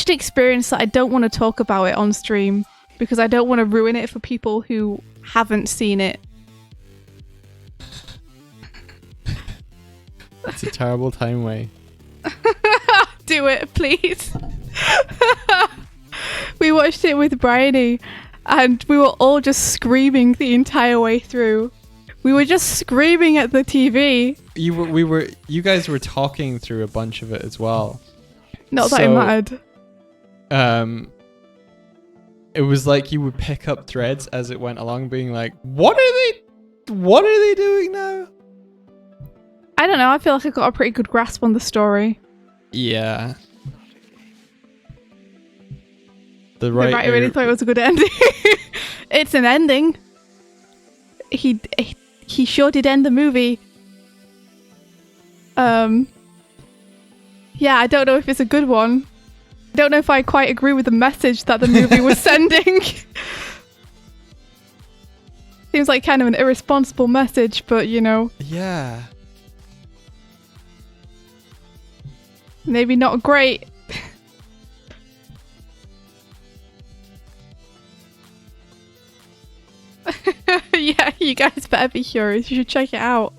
an experience that I don't want to talk about it on stream because I don't want to ruin it for people who haven't seen it. It's a terrible time way. Do it, please. We watched it with Bryony and we were all just screaming the entire way through. We were just screaming at the TV. You guys were talking through a bunch of it as well. Not that it mattered. It was like you would pick up threads as it went along, being like, what are they doing now? I don't know, I feel like I got a pretty good grasp on the story. Yeah. The writer really thought it was a good ending. It's an ending. He sure did end the movie. Yeah, I don't know if it's a good one. I don't know if I quite agree with the message that the movie was sending. Seems like kind of an irresponsible message, but you know. Yeah. Maybe not great. Yeah, you guys better be curious. You should check it out.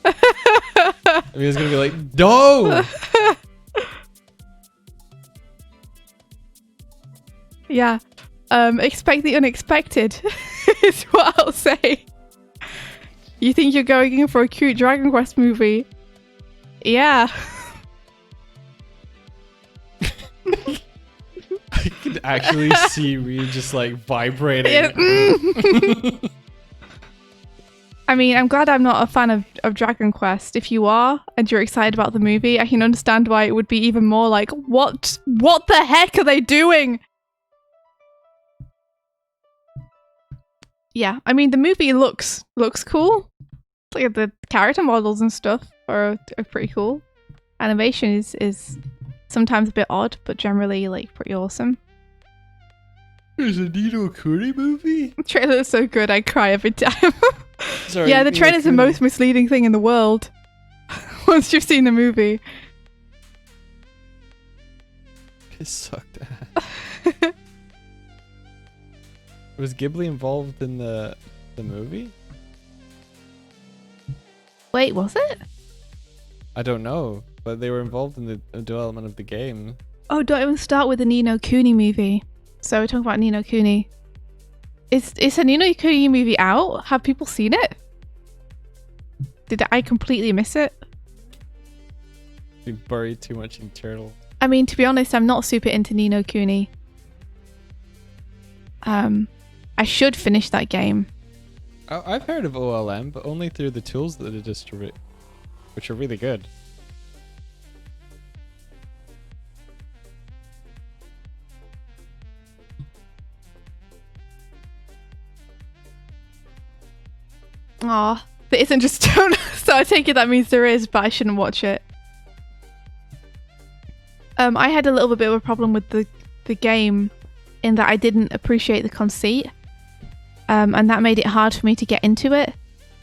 I mean, it's gonna be like, no! Yeah. Expect the unexpected is what I'll say. You think you're going in for a cute Dragon Quest movie? Yeah. I could actually see Reed just like vibrating. I mean, I'm glad I'm not a fan of Dragon Quest. If you are and you're excited about the movie, I can understand why it would be even more like, what the heck are they doing? Yeah, I mean, the movie looks cool. Like the character models and stuff are pretty cool. Animation is sometimes a bit odd, but generally like pretty awesome. There's a Ni no Kuni movie? The trailer is so good, I cry every time. Sorry, yeah, the trailer's the most misleading thing in the world. Once you've seen the movie. It sucked ass. Was Ghibli involved in the movie? Wait, was it? I don't know, but they were involved in the development of the game. Oh, don't even start with the Ni no Kuni movie. So we're talking about Ni no Kuni. Is a Ni no Kuni movie out? Have people seen it? Did I completely miss it? We buried too much in Turtle. I mean, to be honest, I'm not super into Ni no Kuni. I should finish that game. I've heard of OLM, but only through the tools that they distribute, which are really good. Aw, there isn't just tone, so I take it that means there is, but I shouldn't watch it. I had a little bit of a problem with the game in that I didn't appreciate the conceit. And that made it hard for me to get into it.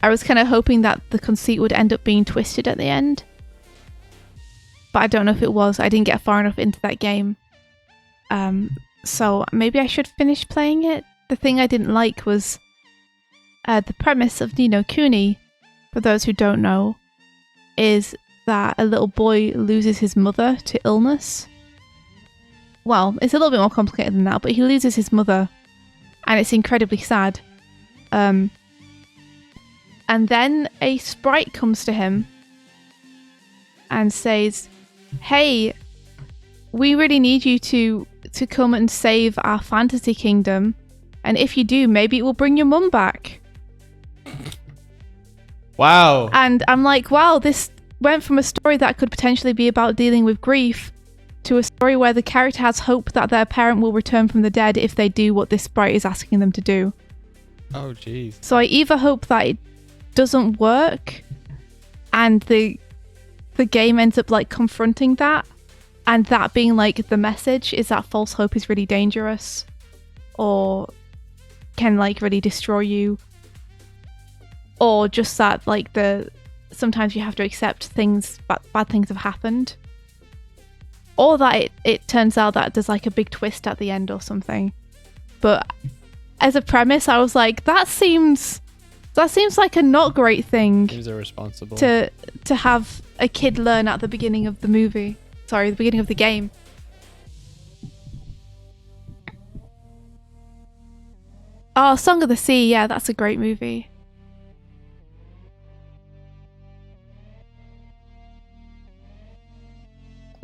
I was kind of hoping that the conceit would end up being twisted at the end. But I don't know if it was. I didn't get far enough into that game. So maybe I should finish playing it. The thing I didn't like was the premise of Ni no Kuni, for those who don't know, is that a little boy loses his mother to illness. Well, it's a little bit more complicated than that, but he loses his mother, and it's incredibly sad. And then a sprite comes to him and says, "Hey, we really need you to come and save our fantasy kingdom, and if you do, maybe it will bring your mum back." Wow. And I'm like, wow, this went from a story that could potentially be about dealing with grief to a story where the character has hope that their parent will return from the dead if they do what this sprite is asking them to do. Oh, jeez. So I either hope that it doesn't work and the game ends up like confronting that, and that being like the message is that false hope is really dangerous or can like really destroy you, or just that like sometimes you have to accept things, bad things have happened, or that it turns out that there's like a big twist at the end or something. But as a premise, I was like, that seems like a not great thing. Seems irresponsible. To have a kid learn at the beginning of the movie. Sorry, the beginning of the game. Oh, Song of the Sea, yeah, that's a great movie.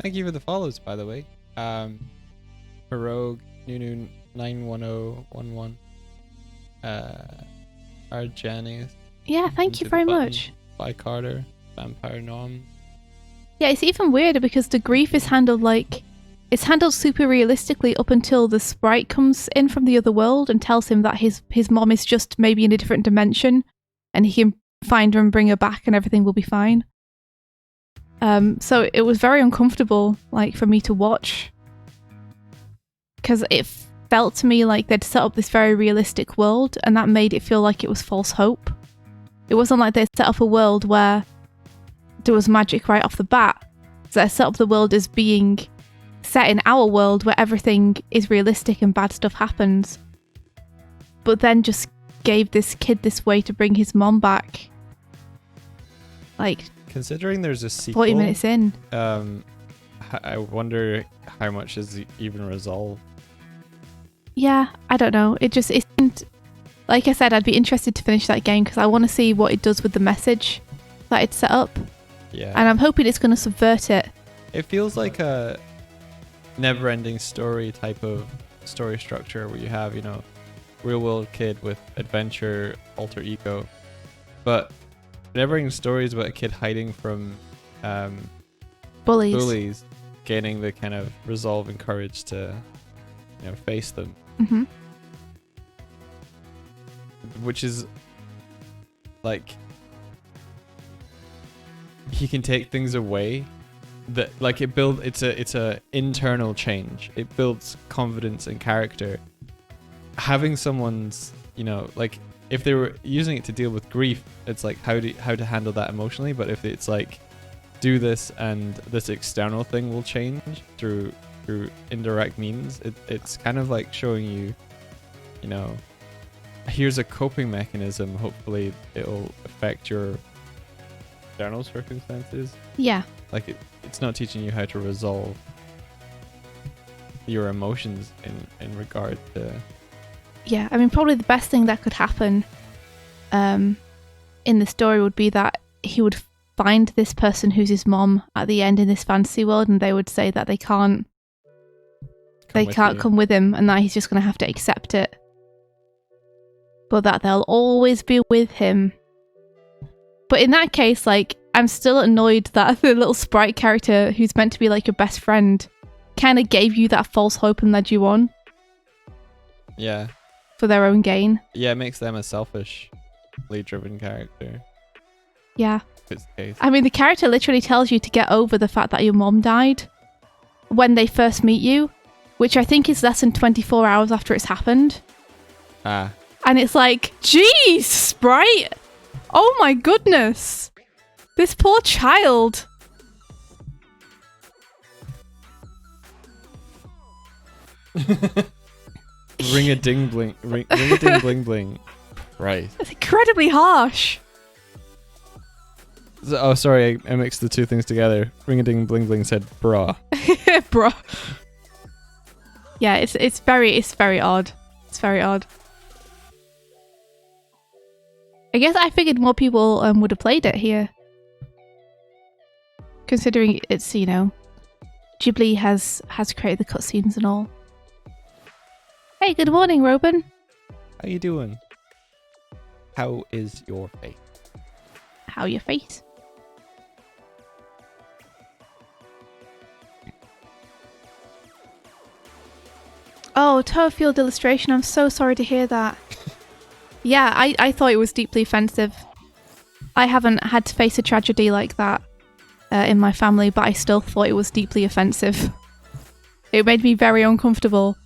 Thank you for the follows, by the way. Pirogue, Nunu 91011, Arjanis. Yeah, thank you very much. By Carter, Vampire Nom. Yeah, it's even weirder because the grief is handled like it's handled super realistically up until the sprite comes in from the other world and tells him that his mom is just maybe in a different dimension and he can find her and bring her back and everything will be fine. So it was very uncomfortable, like, for me to watch, because it felt to me like they'd set up this very realistic world, and that made it feel like it was false hope. It wasn't like they'd set up a world where there was magic right off the bat. So they set up the world as being set in our world where everything is realistic and bad stuff happens, but then just gave this kid this way to bring his mom back. Like, considering there's a sequel, 40 minutes in. I wonder how much is even resolved. Yeah, I don't know. It seemed, like I said, I'd be interested to finish that game because I want to see what it does with the message that it's set up. Yeah. And I'm hoping it's going to subvert it. It feels like a never-ending story type of story structure where you have, real-world kid with adventure alter ego, but never-ending stories about a kid hiding from bullies, gaining the kind of resolve and courage to, face them. Mm-hmm. Which is like, he can take things away that, like, it's a internal change. It builds confidence and character. Having someone's, like, if they were using it to deal with grief, it's like how to handle that emotionally. But if it's like, do this and this external thing will change through indirect means, it's kind of like showing you, here's a coping mechanism. Hopefully it'll affect your external circumstances. Yeah. Like it's not teaching you how to resolve your emotions in regard to. Yeah, I mean, probably the best thing that could happen in the story would be that he would find this person who's his mom at the end in this fantasy world, and they would say that they can't come with him, and that he's just going to have to accept it. But that they'll always be with him. But in that case, like, I'm still annoyed that the little sprite character who's meant to be like your best friend kind of gave you that false hope and led you on. Yeah. For their own gain. Yeah, it makes them a selfishly driven character. Yeah. If it's the case. I mean, the character literally tells you to get over the fact that your mom died. when they first meet you, which I think is less than 24 hours after it's happened. Ah. And it's like, jeez, Sprite! Oh my goodness! This poor child! Ring a ding bling. Ring a ding bling bling. Right. It's incredibly harsh. Oh, sorry, I mixed the two things together. Ring a ding bling bling said bra. Bro. Yeah, it's very odd. It's very odd. I guess I figured more people would have played it here. Considering it's, you know, Ghibli has created the cutscenes and all. Hey, good morning, Robin. How you doing? How is your face? How your face? Oh, Toefield illustration. I'm so sorry to hear that. Yeah, I thought it was deeply offensive. I haven't had to face a tragedy like that in my family, but I still thought it was deeply offensive. It made me very uncomfortable.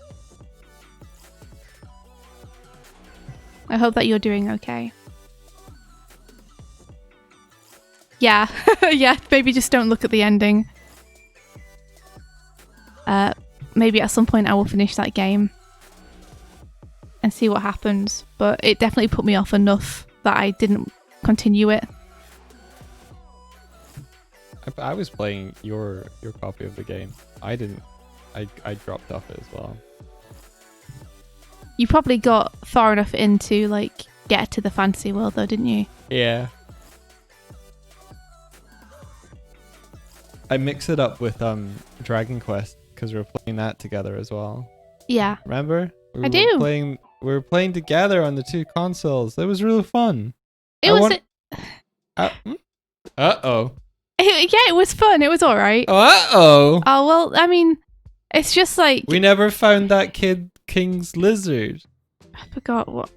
I hope that you're doing okay. Yeah, yeah, maybe just don't look at the ending. Maybe at some point I will finish that game and see what happens, but it definitely put me off enough that I didn't continue it. I was playing your copy of the game. I didn't. I dropped off it as well. You probably got far enough in to like get to the fantasy world though, didn't you? Yeah. I mix it up with Dragon Quest because we were playing that together as well. Yeah. Remember? I do. We were playing together on the two consoles. It was really fun. Uh-oh. Yeah, it was fun. It was all right. Uh-oh. Oh, well, I mean, it's just like... We never found that King's lizard. I forgot what...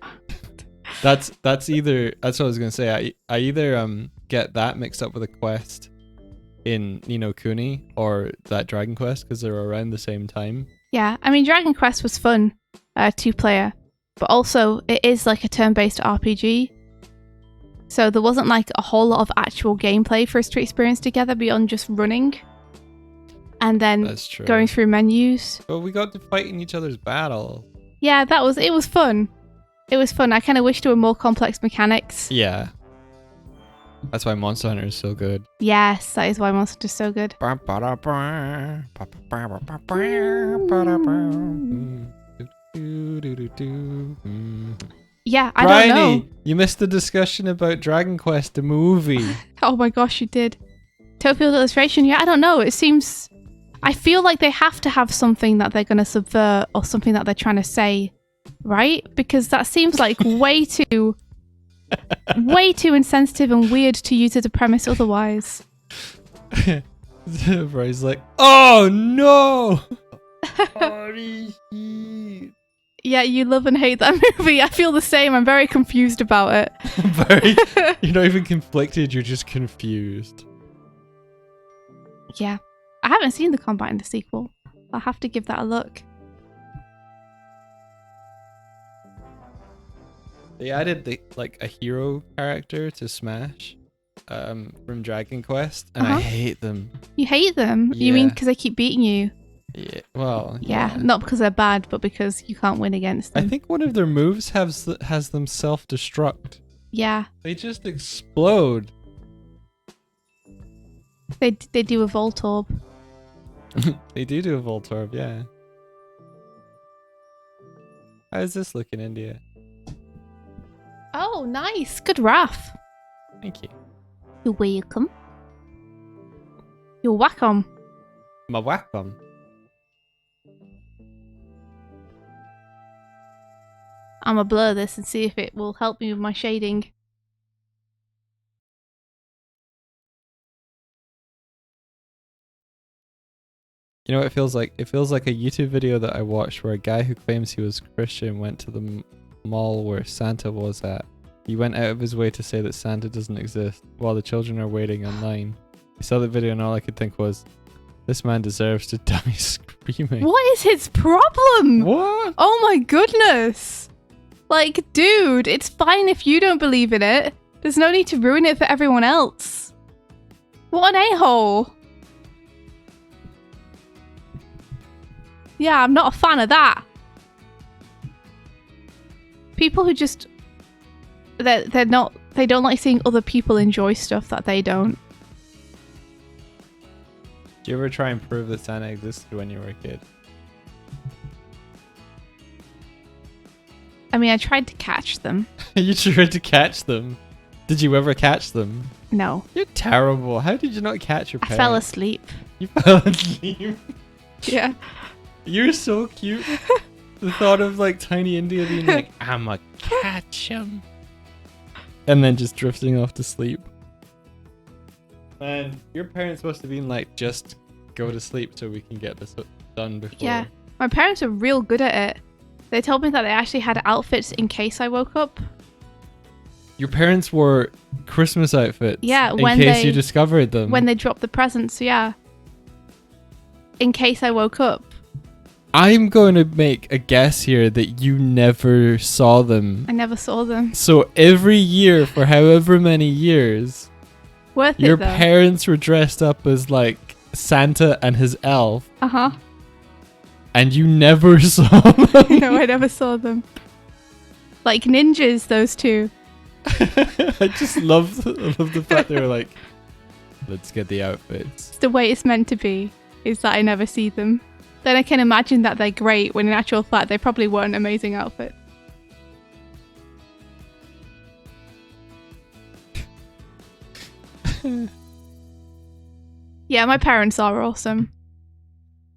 That's what I was going to say. I either get that mixed up with a quest in Ni no Kuni or that Dragon Quest because they're around the same time. Yeah, I mean, Dragon Quest was fun, two-player, but also it is like a turn-based RPG. So there wasn't like a whole lot of actual gameplay for us to experience together beyond just running and then going through menus. But we got to fight in each other's battle. Yeah, it was fun. It was fun. I kind of wish there were more complex mechanics. Yeah. That's why Monster Hunter is so good. Yes, that is why Monster Hunter is so good. Yeah, I don't know. You missed the discussion about Dragon Quest, the movie. Oh my gosh, you did. Toefield illustration, yeah, I don't know. It seems... I feel like they have to have something that they're going to subvert or something that they're trying to say, right? Because that seems like way too insensitive and weird to use as a premise otherwise. Bry's like, oh no! Yeah, you love and hate that movie. I feel the same. I'm very confused about it. You're not even conflicted, you're just confused. Yeah. I haven't seen the combat in the sequel. I'll have to give that a look. They added a hero character to Smash from Dragon Quest, and I hate them. You hate them? Yeah. You mean because they keep beating you? Yeah, well, yeah. Not because they're bad, but because you can't win against them. I think one of their moves has them self-destruct. Yeah. They just explode. They do a Voltorb. They do a Voltorb, yeah. How's this look in India? Oh, nice. Good Raph. Thank you. You're welcome. You're welcome. My welcome. I'm gonna blur this and see if it will help me with my shading. You know what it feels like? It feels like a YouTube video that I watched where a guy who claims he was Christian went to the mall where Santa was at. He went out of his way to say that Santa doesn't exist while the children are waiting online. I saw the video and all I could think was, This man deserves to die screaming. What is his problem? What? Oh my goodness. Like, dude, it's fine if you don't believe in it. There's no need to ruin it for everyone else. What an a-hole. Yeah, I'm not a fan of that. People who just... They don't like seeing other people enjoy stuff that they don't. Did you ever try and prove that Santa existed when you were a kid? I mean, I tried to catch them. You tried to catch them? Did you ever catch them? No. You're terrible. How did you not catch your I parents? fell asleep. You fell asleep? Yeah. You're so cute. The thought of like tiny India being like, I'ma catch him. And then just drifting off to sleep. Man, your parents must have been like, just go to sleep so we can get this done before. Yeah. My parents are real good at it. They told me that they actually had outfits in case I woke up. Your parents wore Christmas outfits. Yeah, in case you discovered them. When they dropped the presents, yeah. In case I woke up. I'm going to make a guess here that you never saw them. I never saw them. So every year for however many years, Worth your it though. parents were dressed up as like Santa and his elf. Uh-huh. And you never saw them. No, I never saw them. Like ninjas, those two. I just love the fact they were like, let's get the outfits. It's the way it's meant to be, is that I never see them. Then I can imagine that they're great, when in actual fact they probably weren't amazing outfits. Yeah, my parents are awesome.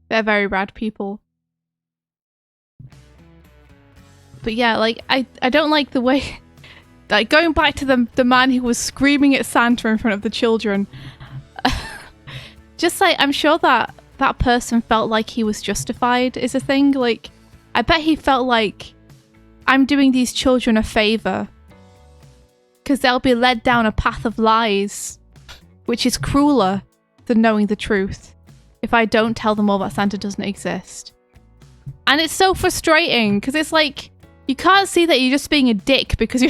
They're very rad people. But yeah, like, I don't like the way... Like, going back to the man who was screaming at Santa in front of the children. Just like, I'm sure that that person felt like he was justified is a thing. Like, I bet he felt like, I'm doing these children a favor. Because they'll be led down a path of lies. Which is crueler than knowing the truth. If I don't tell them all that Santa doesn't exist. And it's so frustrating. Because it's like, you can't see that you're just being a dick. Because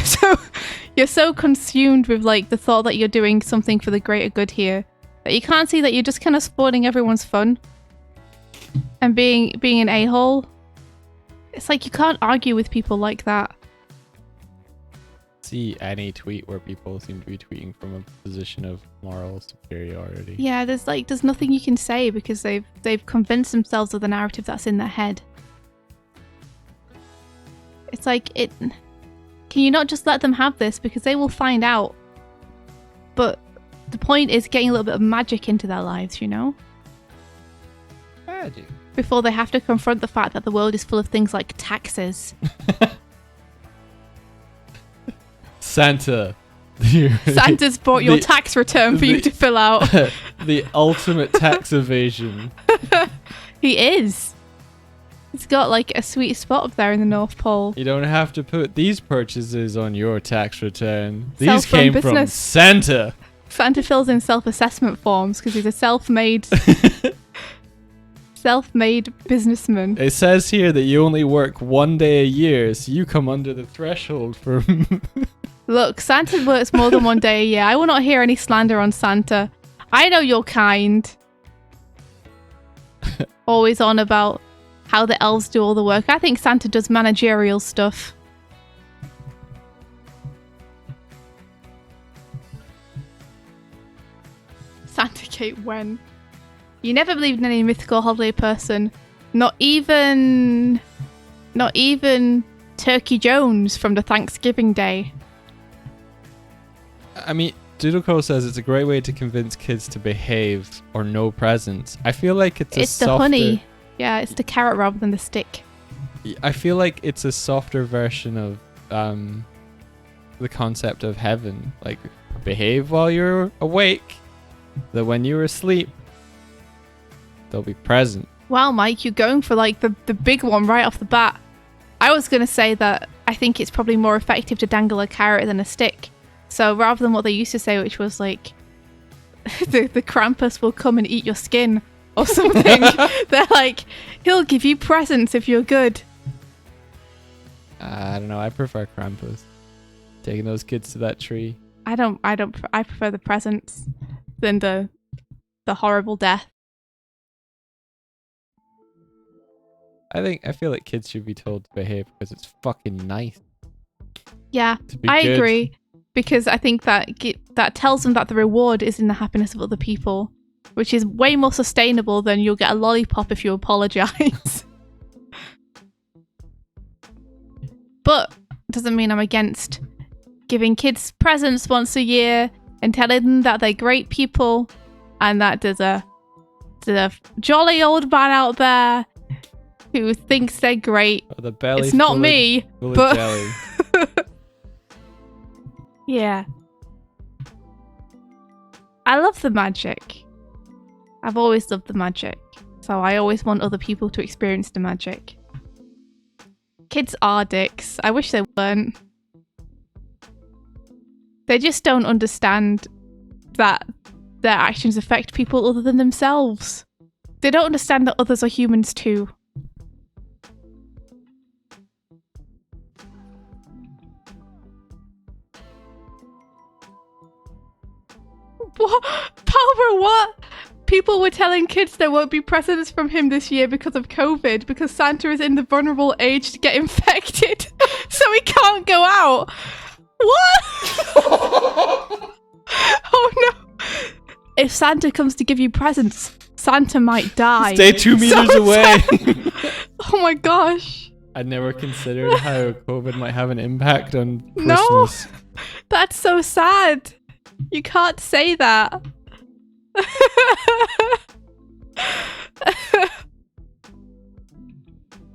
you're so consumed with like the thought that you're doing something for the greater good here. That you can't see that you're just kind of spoiling everyone's fun. And being an a-hole. It's like you can't argue with people like that. See any tweet where people seem to be tweeting from a position of moral superiority. Yeah, there's nothing you can say because they've convinced themselves of the narrative that's in their head. It's like, can you not just let them have this because they will find out. But the point is getting a little bit of magic into their lives, you know? Magic. Before they have to confront the fact that the world is full of things like taxes. Santa. Santa's brought your tax return for you to fill out. The ultimate tax evasion. He is. He's got like a sweet spot up there in the North Pole. You don't have to put these purchases on your tax return. These Self-run came business. from Santa. Santa fills in self-assessment forms because he's a self-made businessman. It says here that you only work 1 day a year, so you come under the threshold for... Look, Santa works more than 1 day a year. I will not hear any slander on Santa. I know you're kind. Always on about how the elves do all the work. I think Santa does managerial stuff. Santa Kate when? You never believed in any mythical holiday person. Not even Turkey Jones from the Thanksgiving Day. I mean, Doodlecrow says it's a great way to convince kids to behave or no presents. I feel like it's the softer... honey. Yeah, it's the carrot rather than the stick. I feel like it's a softer version of the concept of heaven. Like, behave while you're awake. That when you're asleep, they'll be present. Wow, Mike, you're going for like the big one right off the bat. I was going to say that I think it's probably more effective to dangle a carrot than a stick. So rather than what they used to say, which was like, the Krampus will come and eat your skin, or something. They're like, he'll give you presents if you're good. I don't know. I prefer Krampus. Taking those kids to that tree. I prefer the presents than the horrible death. I feel like kids should be told to behave because it's fucking nice. Yeah, I agree. Because I think that tells them that the reward is in the happiness of other people, which is way more sustainable than you'll get a lollipop if you apologize. But doesn't mean I'm against giving kids presents once a year and telling them that they're great people and that there's a jolly old man out there who thinks they're great. Oh, the belly it's not me, but jelly. Yeah. I love the magic. I've always loved the magic. So I always want other people to experience the magic. Kids are dicks. I wish they weren't. They just don't understand that their actions affect people other than themselves. They don't understand that others are humans too. What? Palmer, what? People were telling kids there won't be presents from him this year because of COVID, because Santa is in the vulnerable age to get infected, so he can't go out. What? Oh no. If Santa comes to give you presents, Santa might die. Stay 2 meters So away. Oh my gosh. I never considered how COVID might have an impact on Christmas. No. That's so sad. You can't say that.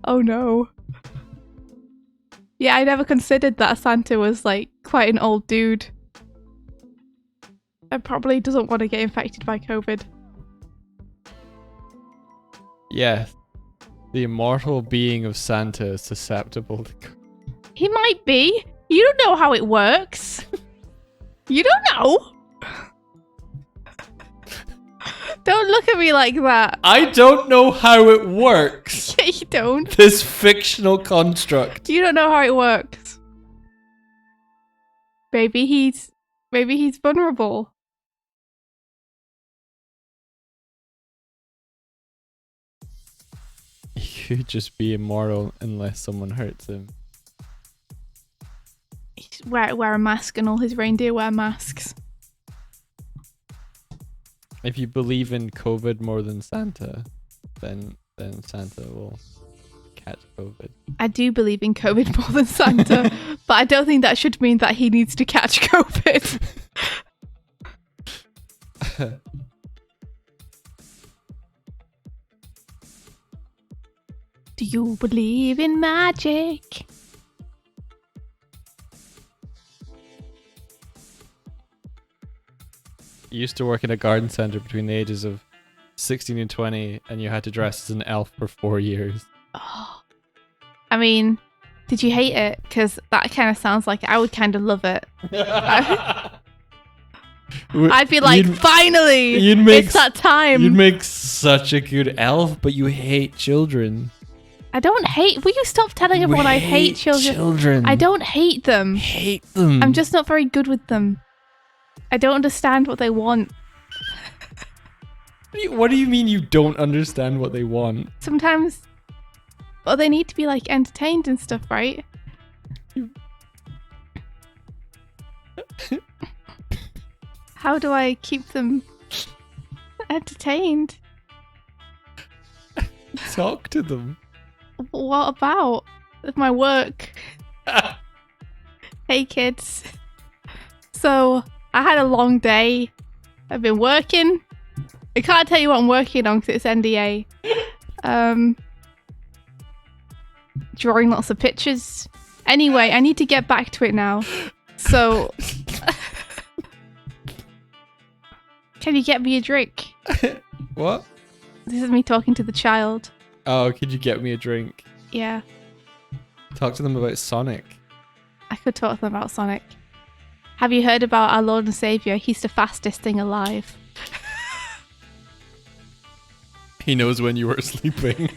Oh no. Yeah, I never considered that Santa was like quite an old dude. And probably doesn't want to get infected by COVID. Yes. The immortal being of Santa is susceptible to He might be. You don't know how it works. You don't know. Don't look at me like that. I don't know how it works. Yeah, you don't. This fictional construct. You don't know how it works. Maybe he's vulnerable. He could just be immortal unless someone hurts him. Wear a mask, and all his reindeer wear masks. If you believe in COVID more than Santa, then Santa will catch COVID. I do believe in COVID more than Santa, but I don't think that should mean that he needs to catch COVID. Do you believe in magic? You used to work in a garden center between the ages of 16 and 20, and you had to dress as an elf for 4 years. Oh. I mean, did you hate it? Because that kind of sounds like I would kind of love it. I'd be like, finally, it's that time. You'd make such a good elf, but you hate children. I don't hate. Will you stop telling everyone I hate children? I don't hate them. Hate them. I'm just not very good with them. I don't understand what they want. What do you mean you don't understand what they want? Sometimes, well, they need to be like entertained and stuff, right? How do I keep them entertained? Talk to them. What about my work? Hey kids. So I had a long day. I've been working. I can't tell you what I'm working on because it's NDA. Drawing lots of pictures. Anyway, I need to get back to it now. So can you get me a drink? What? This is me talking to the child. Oh, could you get me a drink? Yeah. Talk to them about Sonic. I could talk to them about Sonic. Have you heard about our Lord and Saviour? He's the fastest thing alive. He knows when you were sleeping.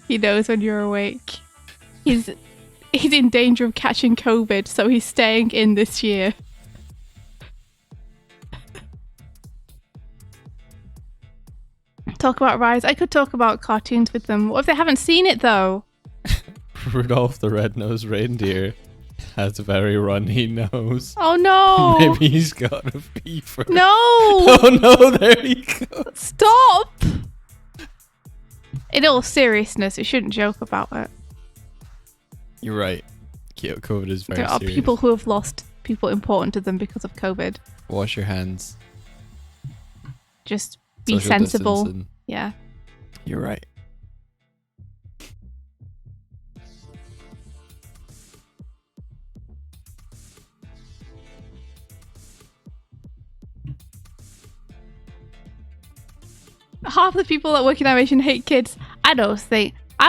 He knows when you're awake. He's in danger of catching COVID, so he's staying in this year. Talk about Rise. I could talk about cartoons with them. What if they haven't seen it though? Rudolph the Red-Nosed Reindeer has a very runny nose. Oh no! Maybe he's got a fever. No! Oh no, there he goes. Stop! In all seriousness, we shouldn't joke about it. You're right. COVID is very There are serious. people who have lost people important to them because of COVID. Wash your hands. Just be Social sensible. distancing. Yeah. You're right. Half the people that work in animation hate kids. I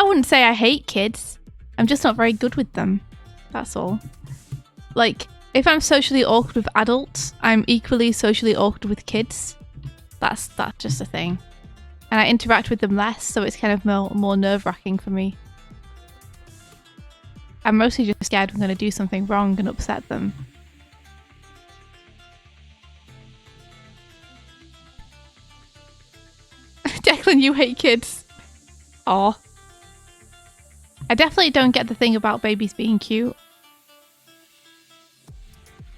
wouldn't say I hate kids. I'm just not very good with them. That's all. Like, if I'm socially awkward with adults, I'm equally socially awkward with kids. That's just a thing. And I interact with them less, so it's kind of more nerve-wracking for me. I'm mostly just scared I'm going to do something wrong and upset them. Declan, you hate kids. Aw. I definitely don't get the thing about babies being cute.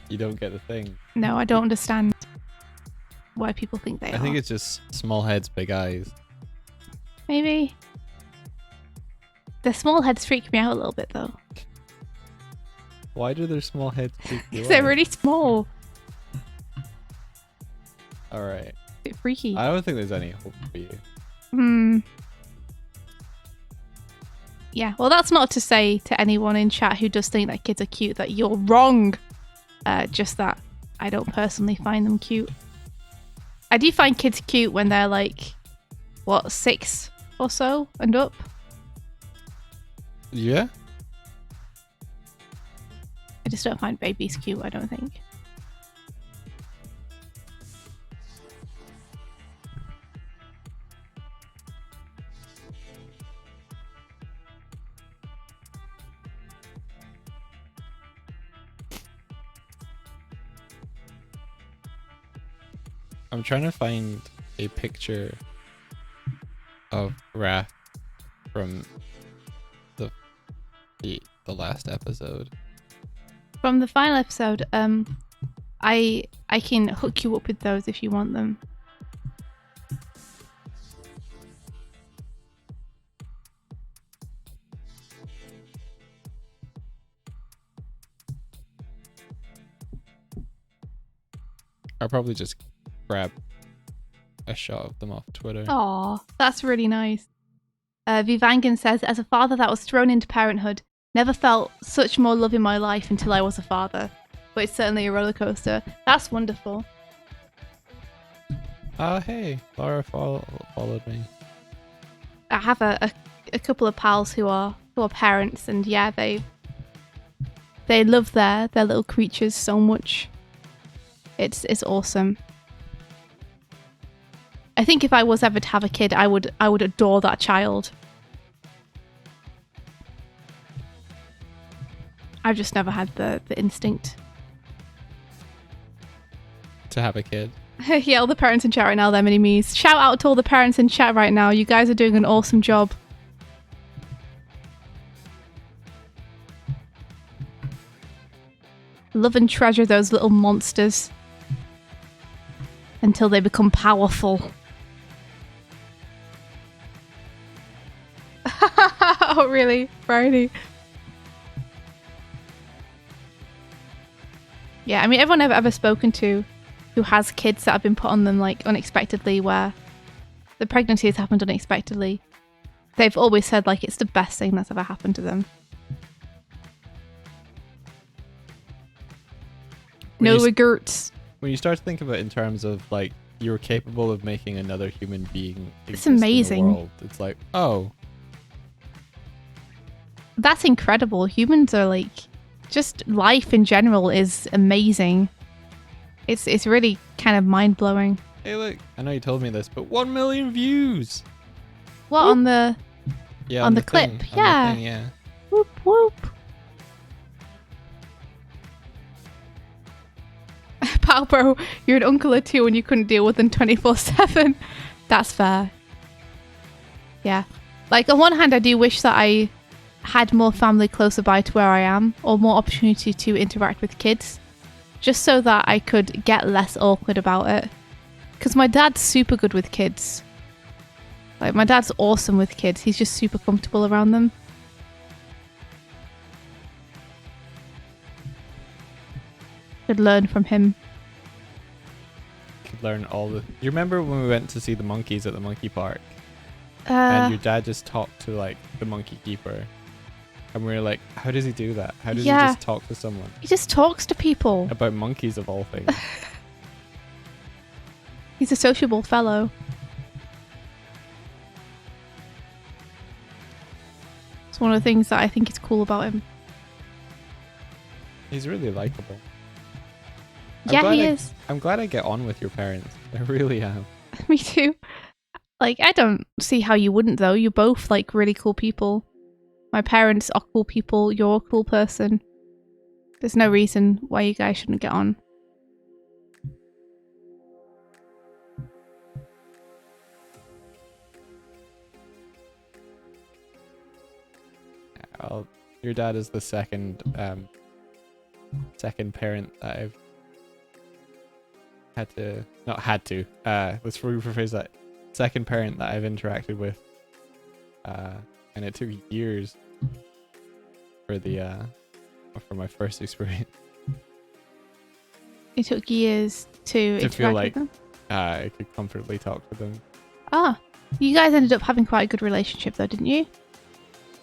You don't get the thing. No, I don't understand why people think they are. I think it's just small heads, big eyes. Maybe. The small heads freak me out a little bit though. Why do their small heads freak you They're out? really small. Alright. Bit freaky. I don't think there's any hope for you. Yeah, well that's not to say to anyone in chat who does think that kids are cute that you're wrong. Just that I don't personally find them cute. I do find kids cute when they're like, what, 6 or so and up? Yeah? I just don't find babies cute, I don't think. I'm trying to find a picture of Raph from the last episode. From the final episode, I can hook you up with those if you want them. I'll probably just grab a shot of them off Twitter. Aw, that's really nice. Vivangan says, as a father that was thrown into parenthood, never felt such more love in my life until I was a father. But it's certainly a roller coaster. That's wonderful. Hey, Laura followed me. I have a couple of pals who are parents, and yeah, they love their little creatures so much. It's awesome. I think if I was ever to have a kid, I would adore that child. I've just never had the instinct. To have a kid. Yeah, all the parents in chat right now, they're mini-me's. Shout out to all the parents in chat right now. You guys are doing an awesome job. Love and treasure those little monsters until they become powerful. Oh, really? Friday? Yeah, I mean, everyone I've ever spoken to who has kids that have been put on them like unexpectedly, where the pregnancy has happened unexpectedly, they've always said like it's the best thing that's ever happened to them. No regrets. When you start to think of it in terms of like you're capable of making another human being It's exist in the amazing. world, it's like, oh, That's incredible. Humans are like, just life in general is amazing. It's really kind of mind blowing. hey, look, I know you told me this, but 1 million views. What, on the Yeah, on the clip? thing, Yeah. On the thing, yeah. Whoop whoop. Pal bro, you're an uncle or two and you couldn't deal with them 24/7. That's fair. Yeah. Like, on one hand, I do wish that I had more family closer by to where I am, or more opportunity to interact with kids, just so that I could get less awkward about it. Because my dad's super good with kids. Like, my dad's awesome with kids. He's just super comfortable around them. Could learn from him. Could learn all the... You remember when we went to see the monkeys at the monkey park? And your dad just talked to, like, the monkey keeper. And we were like, how does he do that? How does he just talk to someone? He just talks to people. About monkeys, of all things. He's a sociable fellow. It's one of the things that I think is cool about him. He's really likable. Yeah, he is. I'm glad I get on with your parents. I really am. Me too. Like, I don't see how you wouldn't, though. You're both, like, really cool people. My parents are cool people. You're a cool person. There's no reason why you guys shouldn't get on. Well, your dad is the second parent that I've let's rephrase that. Second parent that I've interacted with. And it took years for my first experience. It took years to interact feel like with them? I could comfortably talk to them. Ah, you guys ended up having quite a good relationship though, didn't you?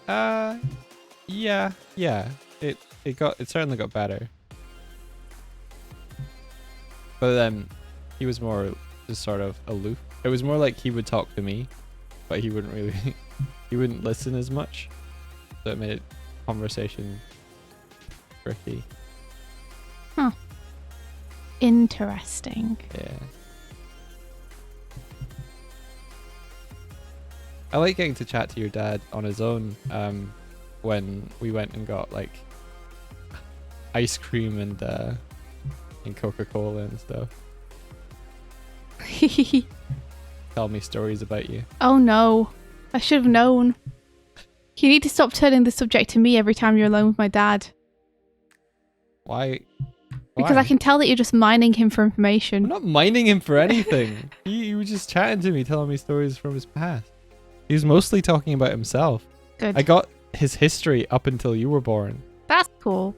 Yeah. It certainly got better. But then he was more just sort of aloof. It was more like he would talk to me, but he wouldn't really he wouldn't listen as much. So it made conversation tricky. Huh. Interesting. Yeah. I like getting to chat to your dad on his own when we went and got like ice cream and Coca-Cola and stuff. Tell me stories about you. Oh no. I should have known. You need to stop turning the subject to me every time you're alone with my dad. Why? Because I can tell that you're just mining him for information. I'm not mining him for anything. He was just chatting to me, telling me stories from his past. He was mostly talking about himself. Good. I got his history up until you were born. That's cool.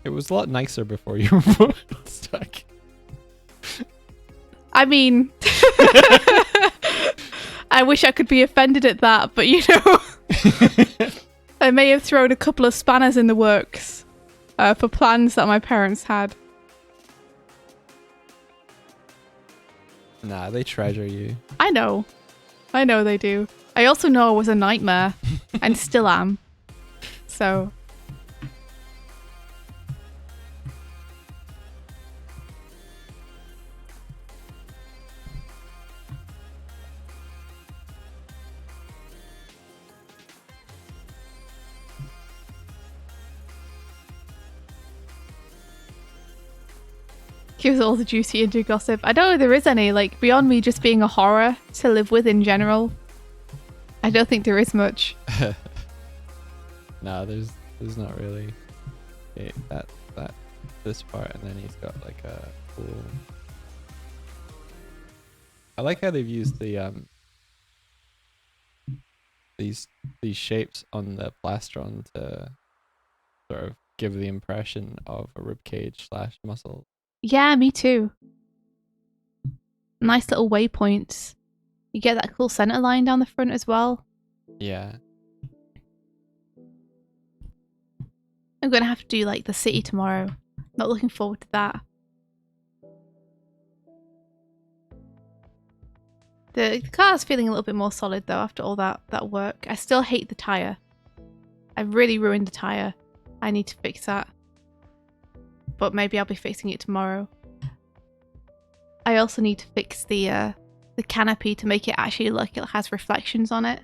It was a lot nicer before you were born. Stuck. I mean, I wish I could be offended at that, but you know, I may have thrown a couple of spanners in the works for plans that my parents had. Nah, they treasure you. I know they do. I also know I was a nightmare and still am. So. Gives all the juicy indie gossip. I don't know if there is any, like, beyond me just being a horror to live with in general. I don't think there is much. No, there's not really. Okay, this part, and then he's got like a cool. I like how they've used the these shapes on the plastron to sort of give the impression of a ribcage / muscle. Yeah, me too. Nice little waypoints. You get that cool center line down the front as well. Yeah. I'm gonna have to do like the city tomorrow. Not looking forward to that. The car's feeling a little bit more solid though after all that work. I still hate the tire. I really ruined the tire. I need to fix that. But maybe I'll be fixing it tomorrow. I also need to fix the canopy to make it actually look it has reflections on it.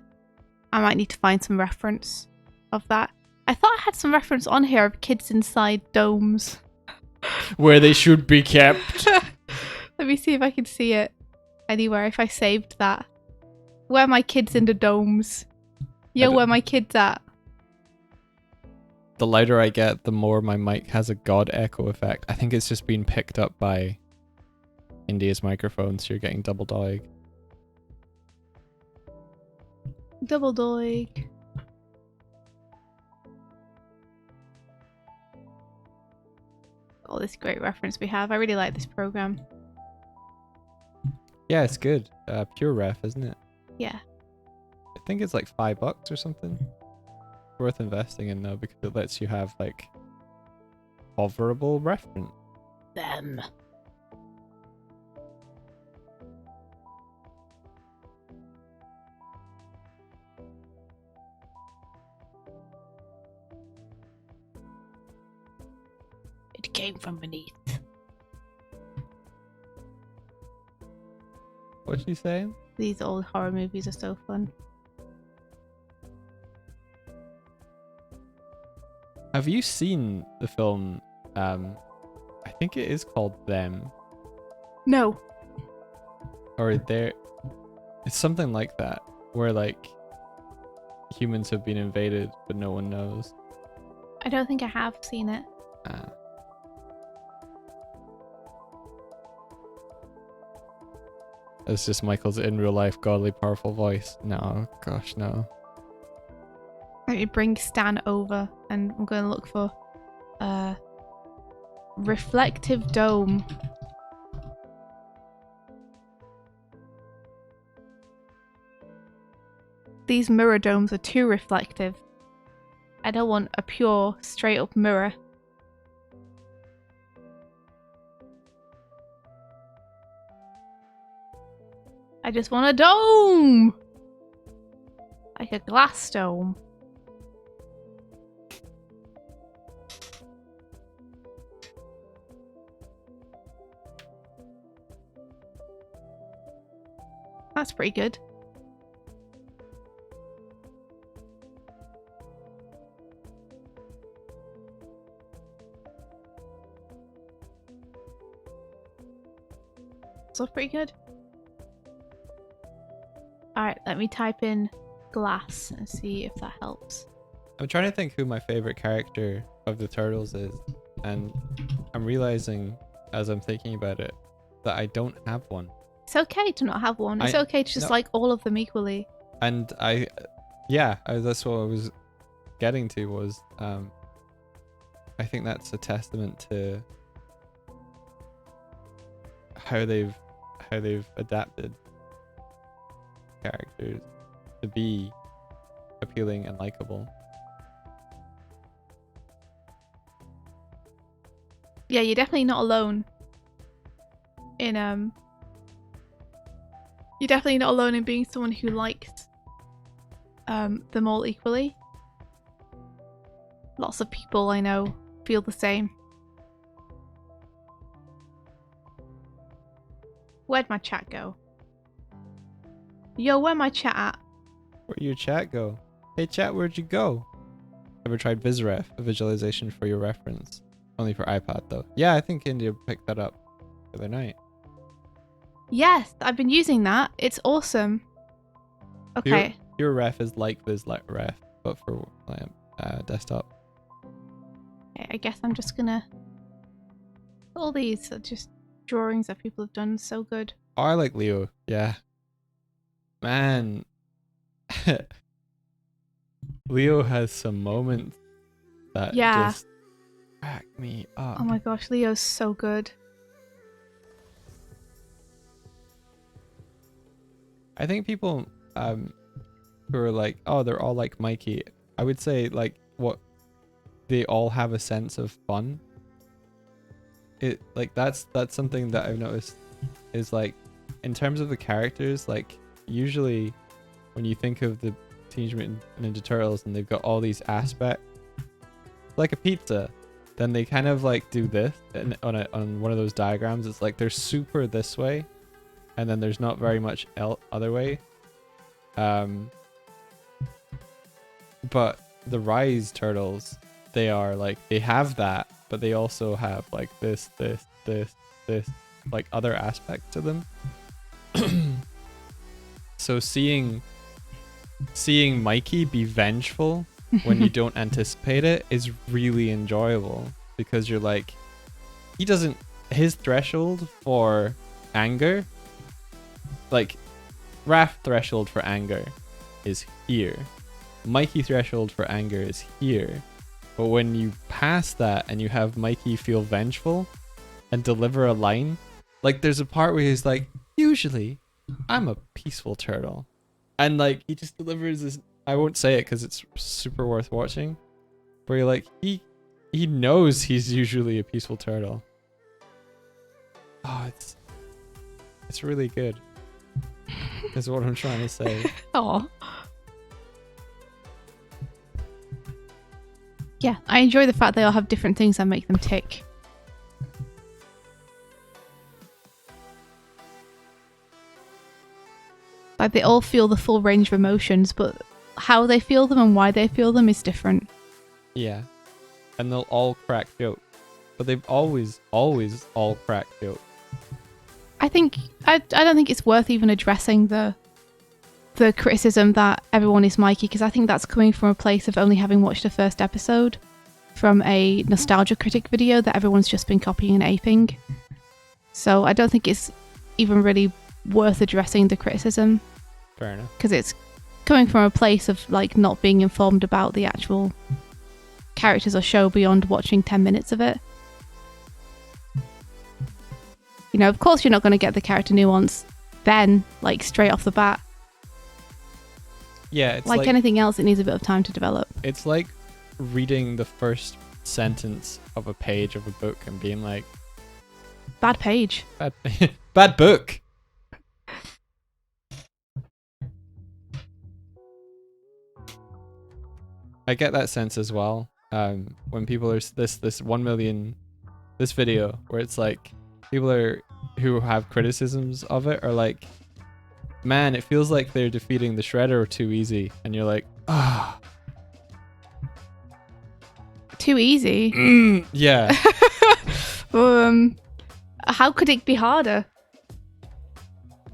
I might need to find some reference of that. I thought I had some reference on here of kids inside domes. Where they should be kept. Let me see if I can see it anywhere, if I saved that. Where are my kids in the domes? Yo, where my kids at? The lighter I get, the more my mic has a god echo effect. I think it's just been picked up by India's microphone, so you're getting double Doig. Double Doig. Oh, this great reference we have. I really like this program. Yeah, it's good. Pure ref, isn't it? Yeah. I think it's like $5 or something. Worth investing in though, because it lets you have like hoverable reference. Them. It came from beneath. What's she saying? These old horror movies are so fun. Have you seen the film? I think it is called Them. No. Or there. It's something like that, where like humans have been invaded, but no one knows. I don't think I have seen it. It's just Michael's in real life godly powerful voice. No, gosh, no. Let me bring Stan over and I'm going to look for reflective dome. These mirror domes are too reflective. I don't want a pure, straight up mirror. I just want a dome! Like a glass dome. That's pretty good. So pretty good. Alright, let me type in glass and see if that helps. I'm trying to think who my favorite character of the Turtles is, and I'm realizing as I'm thinking about it that I don't have one. It's okay to not have one. It's okay to just like all of them equally. And that's what I was getting to was I think that's a testament to how they've adapted characters to be appealing and likable. Yeah, you're definitely not alone in you're definitely not alone in being someone who likes them all equally. Lots of people I know feel the same. Where'd my chat go? Yo, where my chat at? Where'd your chat go? Hey chat, where'd you go? Ever tried VisRef, a visualization for your reference? Only for iPad though. Yeah, I think India picked that up the other night. Yes, I've been using that. It's awesome. Okay. Your ref is like VisRef, but for desktop. Okay, I guess I'm just gonna... All these are just drawings that people have done so good. Oh, I like Leo. Yeah. Man. Leo has some moments that just crack me up. Oh my gosh, Leo's so good. I think people who are like, oh, they're all like Mikey. I would say like what they all have a sense of fun. It like that's something that I've noticed is like in terms of the characters, like usually when you think of the Teenage Mutant Ninja Turtles and they've got all these aspects, like a pizza, then they kind of like do this, and on one of those diagrams, it's like they're super this way, and then there's not very much other way. But the Rise turtles, they are like, they have that, but they also have like this, like other aspects to them. So seeing Mikey be vengeful when you don't anticipate it is really enjoyable, because you're like, his threshold for anger, like Raph threshold for anger is here. Mikey threshold for anger is here. But when you pass that and you have Mikey feel vengeful and deliver a line, like there's a part where he's like, usually I'm a peaceful turtle. And like he just delivers this, I won't say it because it's super worth watching, where you're like, he knows he's usually a peaceful turtle. Oh, it's really good. Is what I'm trying to say. Oh. Yeah, I enjoy the fact they all have different things that make them tick. Like they all feel the full range of emotions, but how they feel them and why they feel them is different. Yeah. And they'll all crack jokes. But they've always all cracked jokes. I don't think it's worth even addressing the criticism that everyone is Mikey, because I think that's coming from a place of only having watched the first episode from a nostalgia critic video that everyone's just been copying and aping. So I don't think it's even really worth addressing the criticism. Fair enough. Because it's coming from a place of like not being informed about the actual characters or show beyond watching 10 minutes of it. You know, of course you're not going to get the character nuance then, like straight off the bat. Yeah, it's like anything else, it needs a bit of time to develop. It's like reading the first sentence of a page of a book and being like, bad page. Bad book. I get that sense as well. When people are this 1 million, this video where it's like people who have criticisms of it are like, man, it feels like they're defeating the Shredder too easy, and you're like, ah, too easy. Yeah. How could it be harder?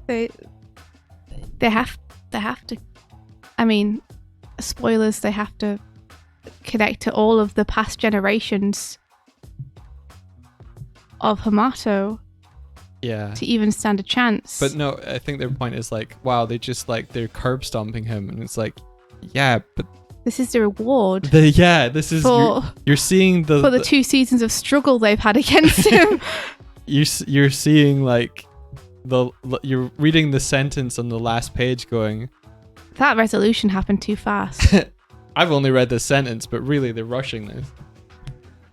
They have to. I mean, spoilers. They have to connect to all of the past generations of Hamato. Yeah. To even stand a chance. But no, I think their point is like, wow, they just like, they're curb stomping him, and it's like, yeah, but this is the reward. This is you're seeing for the 2 seasons of struggle they've had against him. You're seeing like you're reading the sentence on the last page, going, that resolution happened too fast. I've only read this sentence, but really they're rushing this.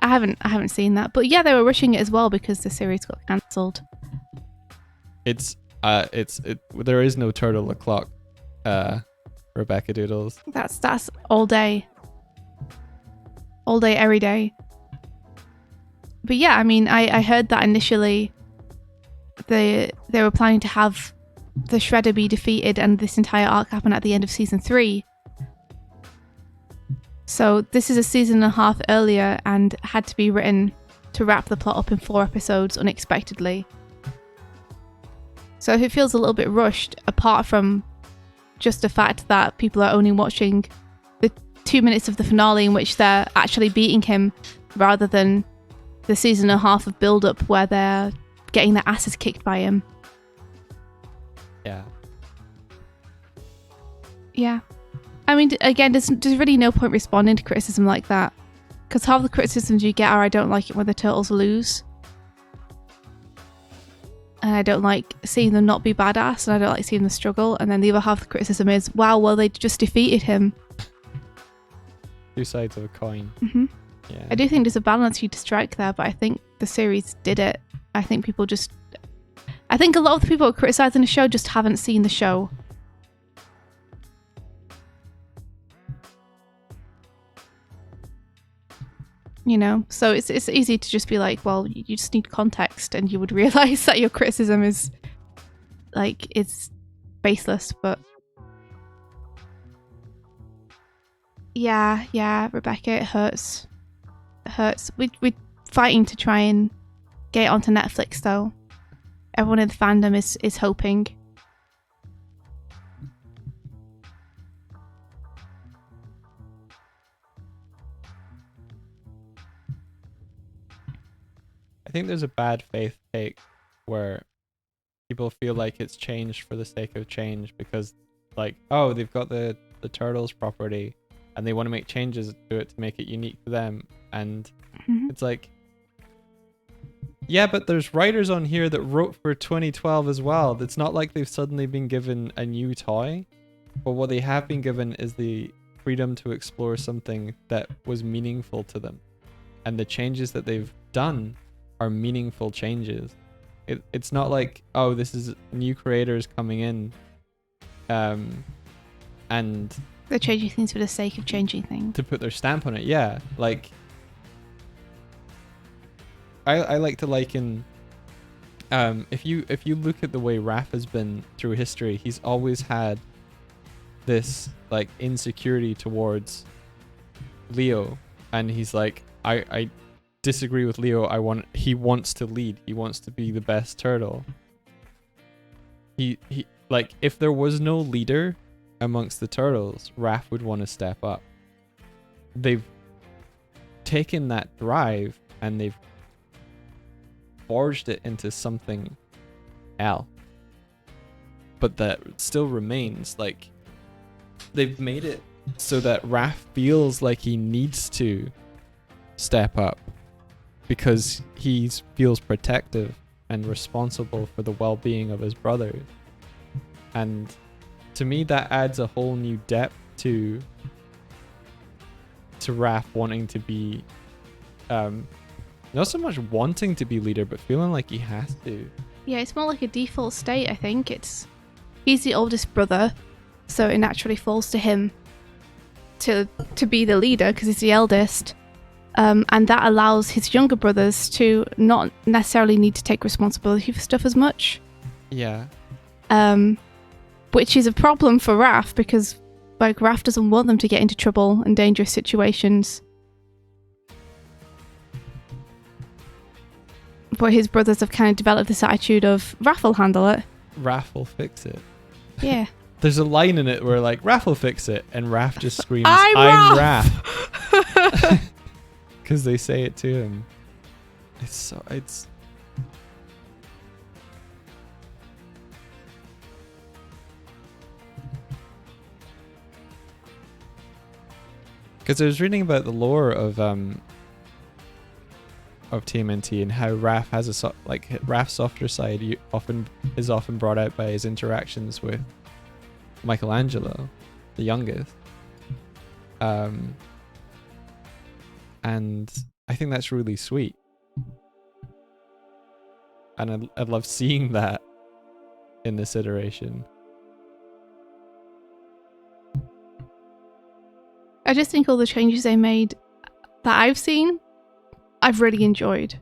I haven't seen that, but yeah, they were rushing it as well because the series got cancelled. There is no turtle o'clock, Rebecca Doodles. That's all day every day. But yeah, I mean, I heard that initially they were planning to have the Shredder be defeated and this entire arc happen at the end of season 3. So this is a season and a half earlier and had to be written to wrap the plot up in 4 episodes unexpectedly. So if it feels a little bit rushed, apart from just the fact that people are only watching the 2 minutes of the finale in which they're actually beating him, rather than the season and a half of build-up where they're getting their asses kicked by him. Yeah. Yeah. I mean, again, there's really no point responding to criticism like that, because half the criticisms you get are, I don't like it when the turtles lose. And I don't like seeing them not be badass, and I don't like seeing them struggle. And then the other half of the criticism is, wow, well, they just defeated him. 2 sides of a coin. Mm-hmm. Yeah. I do think there's a balance you to strike there, but I think the series did it. I think a lot of the people who are criticising the show just haven't seen the show. You you know. So it's easy to just be like, well, you just need context, and you would realize that your criticism is like it's baseless. But yeah, Rebecca, it hurts. It hurts. We're fighting to try and get it onto Netflix, though. Everyone in the fandom is hoping. I think there's a bad faith take where people feel like it's changed for the sake of change because, like, oh, they've got the Turtles property and they want to make changes to it to make it unique to them. And it's like, yeah, but there's writers on here that wrote for 2012 as well. It's not like they've suddenly been given a new toy, but what they have been given is the freedom to explore something that was meaningful to them. And the changes that they've done are meaningful changes. It's not like, oh, this is new creators coming in and they're changing things for the sake of changing things. To put their stamp on it, yeah. Like, I like to liken, if you look at the way Raph has been through history, he's always had this like insecurity towards Leo, and he's like, I disagree with Leo. He wants to lead. He wants to be the best turtle. He like, if there was no leader amongst the turtles, Raph would want to step up. They've taken that drive and they've forged it into something else, but that still remains. Like, they've made it so that Raph feels like he needs to step up because he feels protective and responsible for the well-being of his brothers. And to me, that adds a whole new depth to Raph wanting to be, not so much wanting to be leader, but feeling like he has to. Yeah, it's more like a default state, I think. He's the oldest brother, so it naturally falls to him to be the leader because he's the eldest. And that allows his younger brothers to not necessarily need to take responsibility for stuff as much. Yeah. Which is a problem for Raph because, like, Raph doesn't want them to get into trouble and dangerous situations. But his brothers have kind of developed this attitude of, Raph will handle it. Raph will fix it. Yeah. There's a line in it where, like, Raph will fix it, and Raph just screams, I'm Raph! Because they say it to him. It's because I was reading about the lore of TMNT and how Raph has Raph's softer side is often brought out by his interactions with Michelangelo, the youngest. And I think that's really sweet. And I love seeing that in this iteration. I just think all the changes they made that I've seen, I've really enjoyed.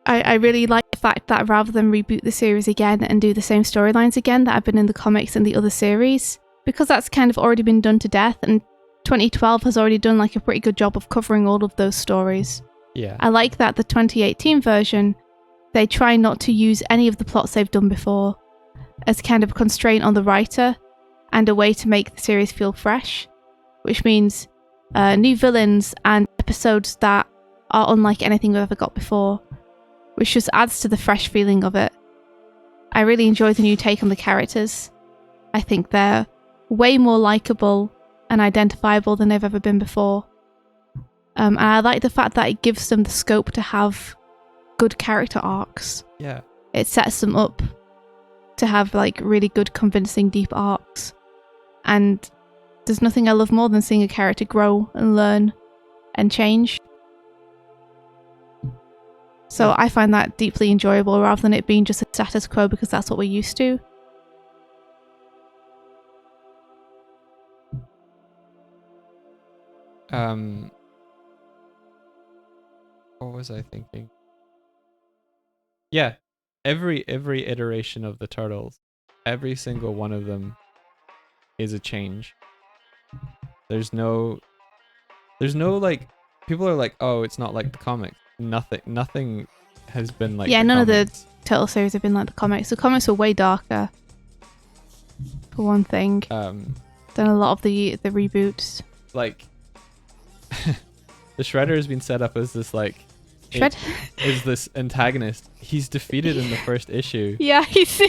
I really like the fact that rather than reboot the series again and do the same storylines again that have been in the comics and the other series, because that's kind of already been done to death, and 2012 has already done like a pretty good job of covering all of those stories. Yeah. I like that the 2018 version, they try not to use any of the plots they've done before as kind of a constraint on the writer and a way to make the series feel fresh, which means new villains and episodes that are unlike anything we've ever got before, which just adds to the fresh feeling of it. I really enjoy the new take on the characters. I think they're way more likable and identifiable than they've ever been before. And I like the fact that it gives them the scope to have good character arcs. Yeah. It sets them up to have like really good, convincing, deep arcs. And there's nothing I love more than seeing a character grow and learn and change. So I find that deeply enjoyable rather than it being just a status quo because that's what we're used to. what was I thinking? Yeah, every iteration of the Turtles, every single one of them is a change. There's no like, people are like, oh, it's not like the comics. Nothing has been like the none comics. of the Turtle series have been like the comics. The comics were way darker, for one thing, than a lot of the reboots. Like, the Shredder has been set up as this like is this antagonist. He's defeated in the first issue. Yeah, he's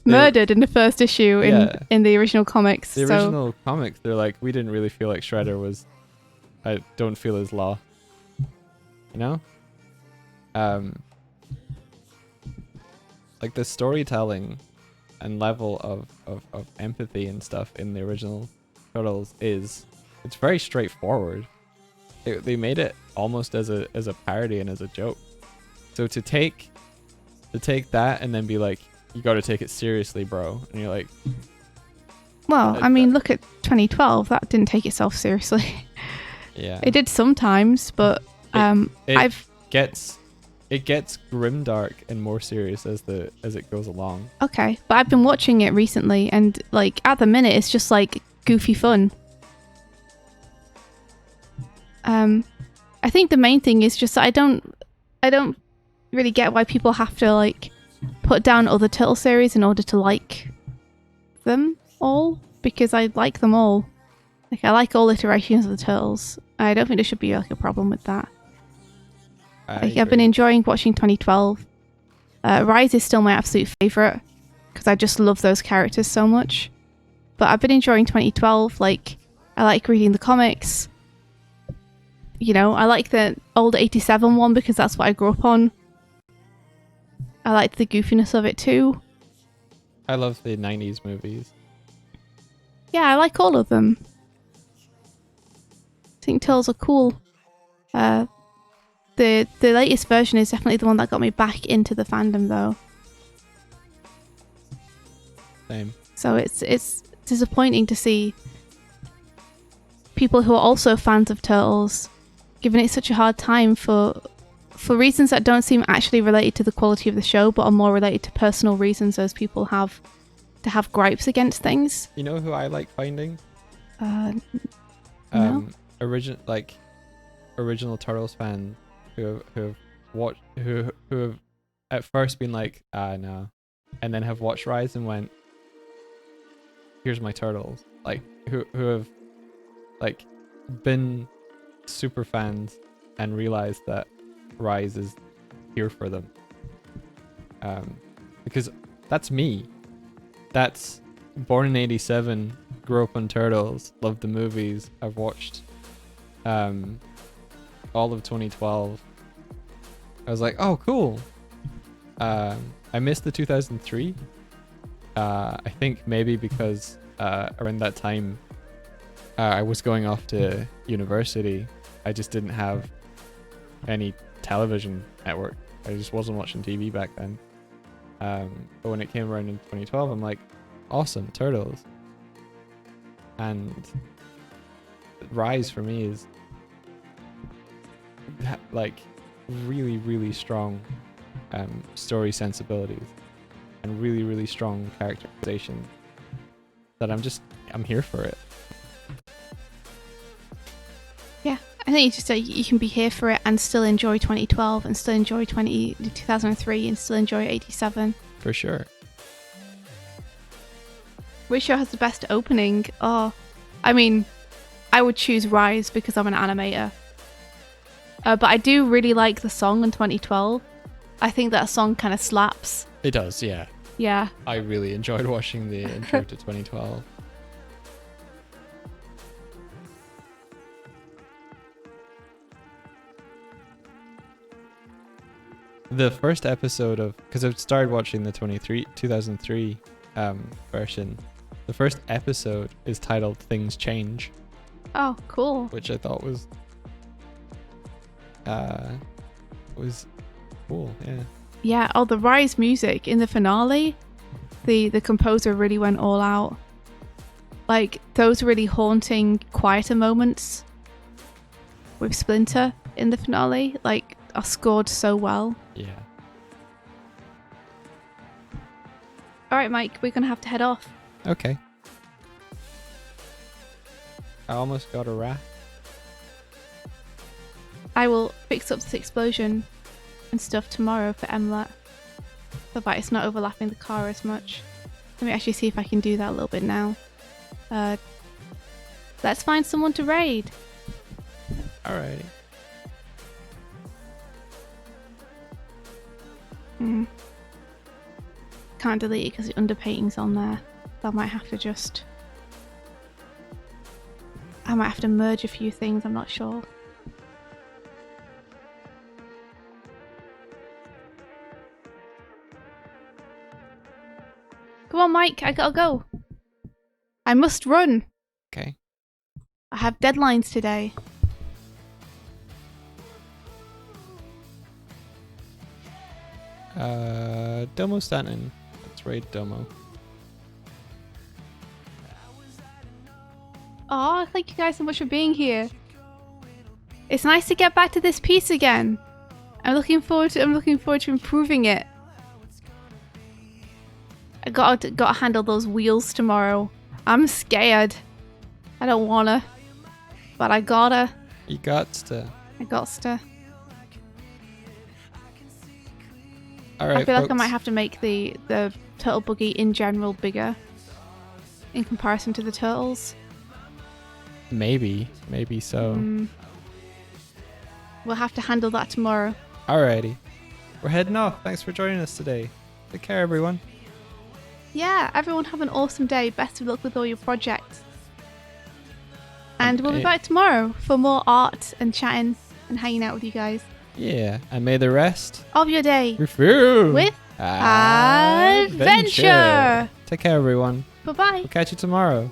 murdered in the first issue in the original comics. The original comics, they're like, we didn't really feel like Shredder was, I don't feel his law. You know? Like the storytelling and level of empathy and stuff in the original Turtles it's very straightforward. They made it almost as a parody and as a joke. So to take that and then be like, you got to take it seriously, bro, and you're like, well, I mean, look at 2012. That didn't take itself seriously. Yeah, it did sometimes, but it gets grimdark and more serious as it goes along. Okay, but I've been watching it recently, and like at the minute, it's just like goofy fun. I think the main thing is just that I don't really get why people have to like put down other Turtle series in order to like them all, because I like them all. Like, I like all iterations of the Turtles. I don't think there should be like a problem with that. I've been enjoying watching 2012. Rise is still my absolute favorite because I just love those characters so much. But I've been enjoying 2012. Like, I like reading the comics. You know, I like the old 87 one because that's what I grew up on. I liked the goofiness of it too. I love the 90s movies. Yeah, I like all of them. I think Turtles are cool. The latest version is definitely the one that got me back into the fandom, though. Same. So it's disappointing to see people who are also fans of Turtles giving it such a hard time for reasons that don't seem actually related to the quality of the show, but are more related to personal reasons those people have to have gripes against things. You know who I like finding? No? Original Turtles fans who have watched, who have at first been like, no, and then have watched Rise and went, here's my Turtles. Like, who have like been super fans and realized that Rise is here for them. Because that's me. That's born in 87, grew up on Turtles, loved the movies. I've watched all of 2012. I was like, oh, cool. I missed the 2003. I think maybe because around that time I was going off to university. I just didn't have any television network. I just wasn't watching TV back then. But when it came around in 2012, I'm like, awesome, Turtles. And Rise for me is like really, really strong story sensibilities and really, really strong characterization that I'm here for it. Yeah, I think it's just you can be here for it and still enjoy 2012 and still enjoy 2003 and still enjoy 87. For sure. Which show has the best opening? Oh, I mean, I would choose Rise because I'm an animator. But I do really like the song in 2012. I think that song kind of slaps. It does, yeah. Yeah. I really enjoyed watching the intro to 2012. The first episode of, because I've started watching the 2003 version. The first episode is titled "Things Change." Oh, cool. Which I thought was cool. Yeah. Yeah. Oh, the Rise music in the finale. The composer really went all out. Like those really haunting, quieter moments with Splinter. in the finale, like, are scored so well. Yeah. All right, Mike, we're gonna have to head off. Okay. I almost got a Raph. I will fix up this explosion and stuff tomorrow for Emlet, so that it's not overlapping the car as much. Let me actually see if I can do that a little bit now. Let's find someone to raid. Alrighty. Can't delete it because the underpainting's on there. So I might have to just... I might have to merge a few things, I'm not sure. Come on, Mike, I gotta go. I must run. Okay. I have deadlines today. Domo Stanton. Let's raid Domo. Oh, thank you guys so much for being here. It's nice to get back to this piece again. I'm looking forward to improving it. I gotta handle those wheels tomorrow. I'm scared. I don't wanna, but I gotta. You got to. I gots to. Alright, I feel like I folks. might have to make the turtle buggy in general bigger in comparison to the turtles. Maybe so. We'll have to handle that tomorrow. Alrighty. We're heading off. Thanks for joining us today. Take care, everyone. Yeah, everyone have an awesome day. Best of luck with all your projects. And we'll be back tomorrow for more art and chatting and hanging out with you guys. Yeah, and may the rest Of your day refill with adventure. Take care, everyone. Bye-bye. We'll catch you tomorrow.